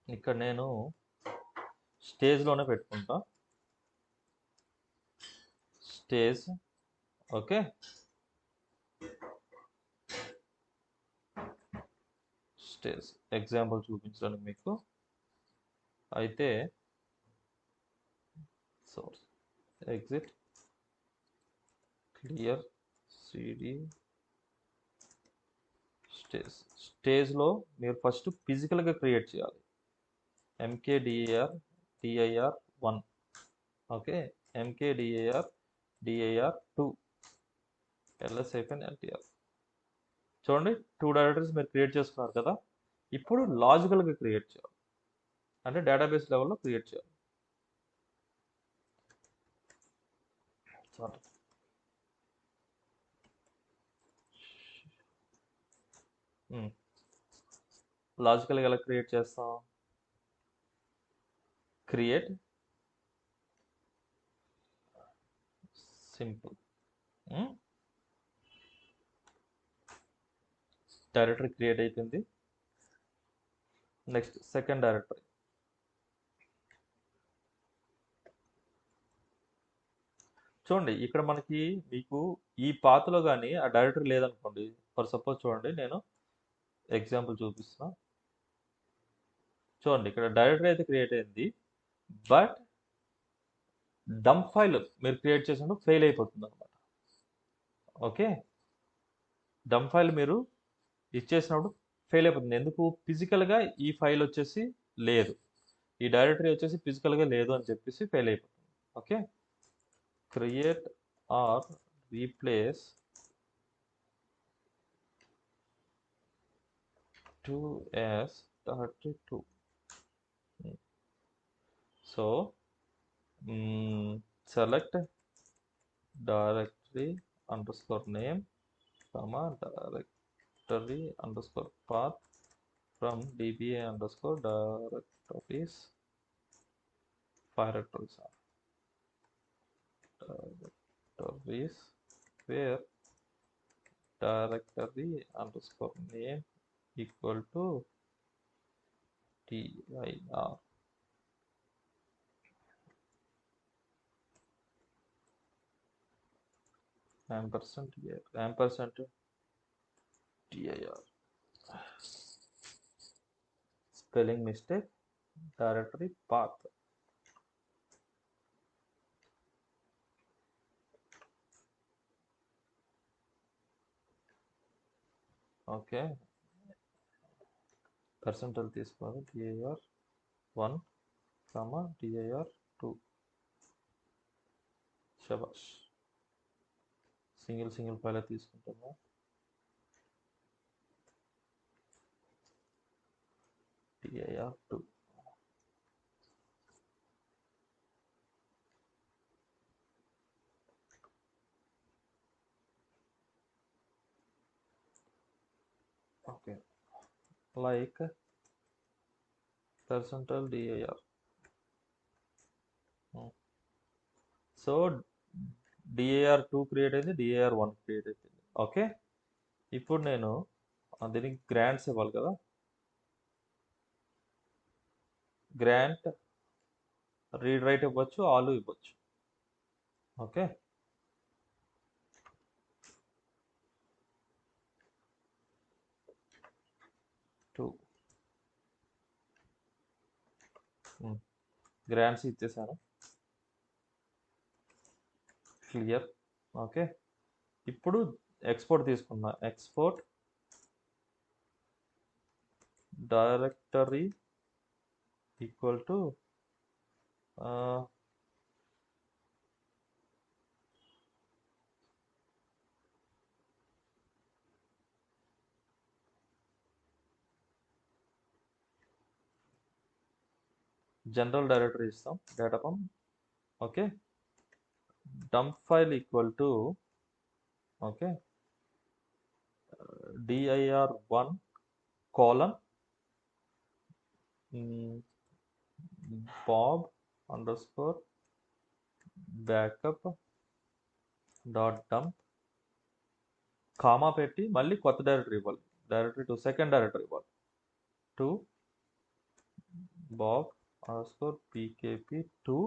ఇక్కడ నేను స్టేజ్లోనే పెట్టుకుంటా. స్టేజ్. ఓకే, స్టేజ్ ఎగ్జాంపుల్ చూపించడానికి మీకు అయితే సోర్స్ ఎగ్జిట్ క్లియర్ సిడి స్టేజ్లో మీరు ఫస్ట్ ఫిజికల్గా క్రియేట్ చేయాలి. mkdir_dir1, okay, mkdir_dir2, ls-ltr. చూడండి, 2 డైరెక్టరీస్ మీరు క్రియేట్ చేసుకున్నారు కదా. ఇప్పుడు లాజికల్గా క్రియేట్ చేయాలి, అంటే డేటాబేస్ లెవెల్లో క్రియేట్ చేయాలి. లాజికల్గా ఎలా క్రియేట్ చేస్తాం? Create simple. డైరెక్టరీ క్రియేట్ అయిపోయింది. Next second directory. చూడండి ఇక్కడ మనకి మీకు ఈ పాత్లో కానీ ఆ డైరెక్టరీ లేదనుకోండి. ఫర్ సపోజ్ చూడండి, నేను ఎగ్జాంపుల్ చూపిస్తున్నా. చూడండి ఇక్కడ డైరెక్టరీ అయితే క్రియేట్ అయింది, బట్ డంప్ ఫైల్ మీరు క్రియేట్ చేసినప్పుడు ఫెయిల్ అయిపోతుంది అనమాట. ఓకే, డంప్ ఫైల్ మీరు ఇచ్చేసినప్పుడు ఫెయిల్ అయిపోతుంది. ఎందుకు? ఫిజికల్గా ఈ ఫైల్ వచ్చేసి లేదు, ఈ డైరెక్టరీ వచ్చేసి ఫిజికల్గా లేదు అని చెప్పేసి ఫెయిల్ అయిపోతుంది. Okay, create are replace to as 32. So select directory underscore name comma directory underscore path from dba underscore directories directories where directory underscore name equal to dir ampersand here ampersand dir spelling mistake directory path. Okay, percental తీసుకోవాలి, dir1 dir2. శబాష్, single file తీసుకుంటాము. dir2 okay, like percental dir. So dir2 create అయింది, dir1 create అయిపోయింది. Okay, ఇప్పుడు నేను దీనికి grants ఇవ్వాలి కదా. గ్రాంట్ రీడ్ రైట్ ఇవ్వచ్చు, ఆల్ ఇవ్వచ్చు. ఓకే, గ్రాంట్స్ ఇచ్చేసాను. క్లియర్. ఓకే, ఇప్పుడు ఎక్స్పోర్ట్ తీసుకున్నా. Export directory equal to general directory ఇస్తాం, డేటాపం. Okay, dump file equal to okay dir1 colon bob underscore backup dot dump comma పెట్టి మళ్ళీ కొత్త డైరెక్టరీ ఇవ్వాలి. డైరెక్టరీ టు సెకండ్ డైరెక్టరీ ఇవ్వాలి. To bob underscore pkp2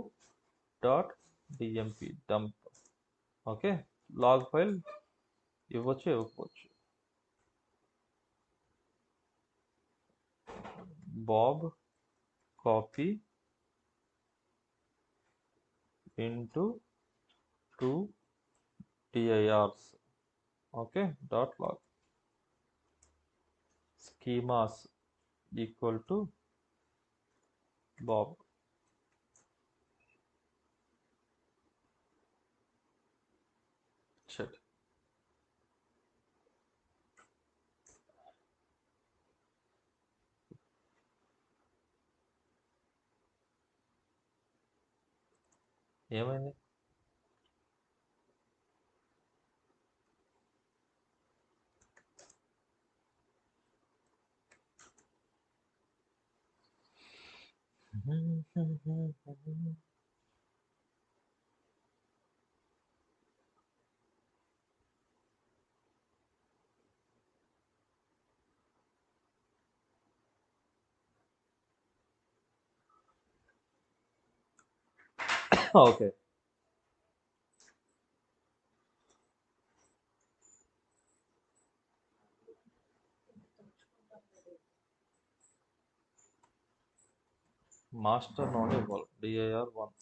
dot dmp dump. Okay, log file ఇవ్వచ్చు, ఇవ్వకపోవచ్చు. Bob copy into 2 dirs. Okay, dot log schemas equal to bob. Shut, ఏమైంది? Okay, master node ఇవ్వాలి dir1.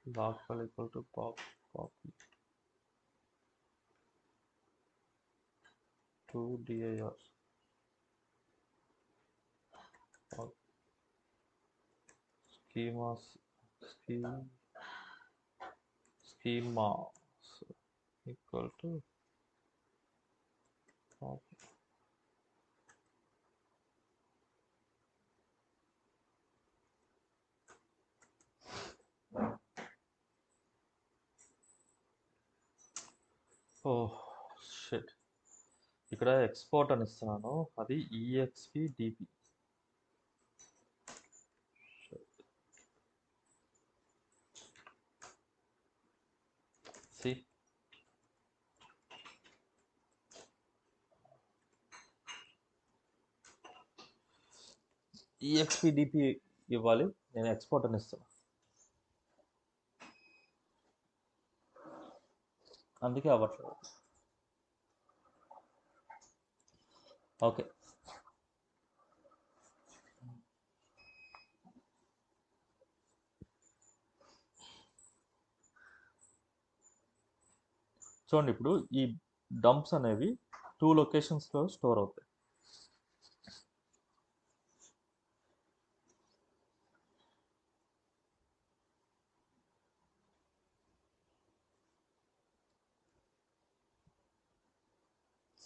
log file equal to copy to dir. schemas equal to copy. Oh shit, ఇక్కడ export అని ఇస్తున్నాను, అది exp dp. See, exp dp ఇవ్వాలి, నేను export అని ఇస్తున్నా, అందుకే అవ్వట్లేదు. ఓకే, చూడండి ఇప్పుడు ఈ డంప్స్ అనేవి 2 లొకేషన్స్లో స్టోర్ అవుతాయి.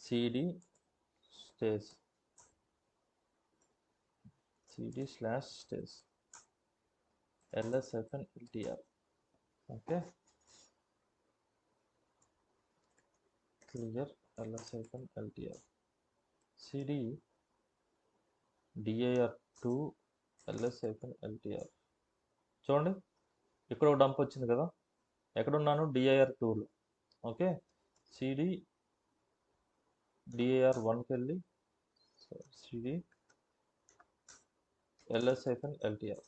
cd stays cd/stays ls-ltr. Okay, clear ls-ltr cd dir2 ls-ltr. చూడండి ఇక్కడ ఒక డంప్ వచ్చింది కదా, ఎక్కడున్నాను, dir2లో. ఓకే, cd dir1కి వెళ్ళి cd ls-ltr.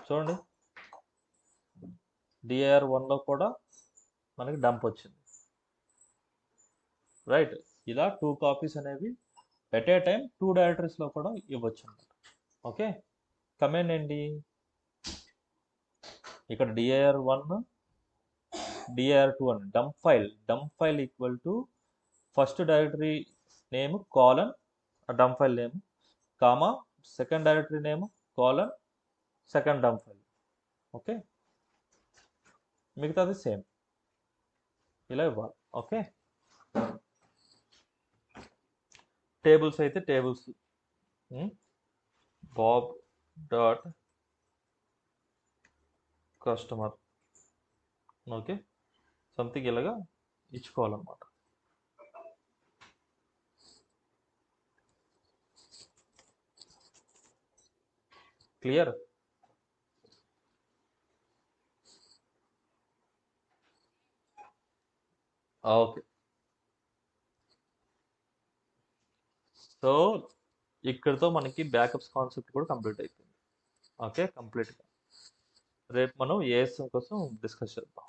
చూడండి dir1లో కూడా మనకి డంప్ వచ్చింది, రైట్. ఇలా 2 కాపీస్ అనేవి ఎట్ ఏ టైం 2 డైరెక్టరీస్లో కూడా ఇవ్వచ్చు అనమాట. ఓకే, కమాండ్ ఏంటి, ఇక్కడ dir1 dir2 అని dump file equal to first directory name colon dump file name, comma second directory name colon second dump file. Okay, మిగతాది సేమ్ ఇలా ఇవ్వాలి. ఓకే, టేబుల్స్ అయితే tables Bob dot customer, okay, something ఇలాగా ఇచ్చుకోవాలన్నమాట. Clear? Okay, so ఇక్కడితో మనకి backups concept కూడా complete అయిపోయింది. Okay, కంప్లీట్గా రేపు మనం ఏఎస్ఎం కోసం డిస్కస్ చేద్దాం.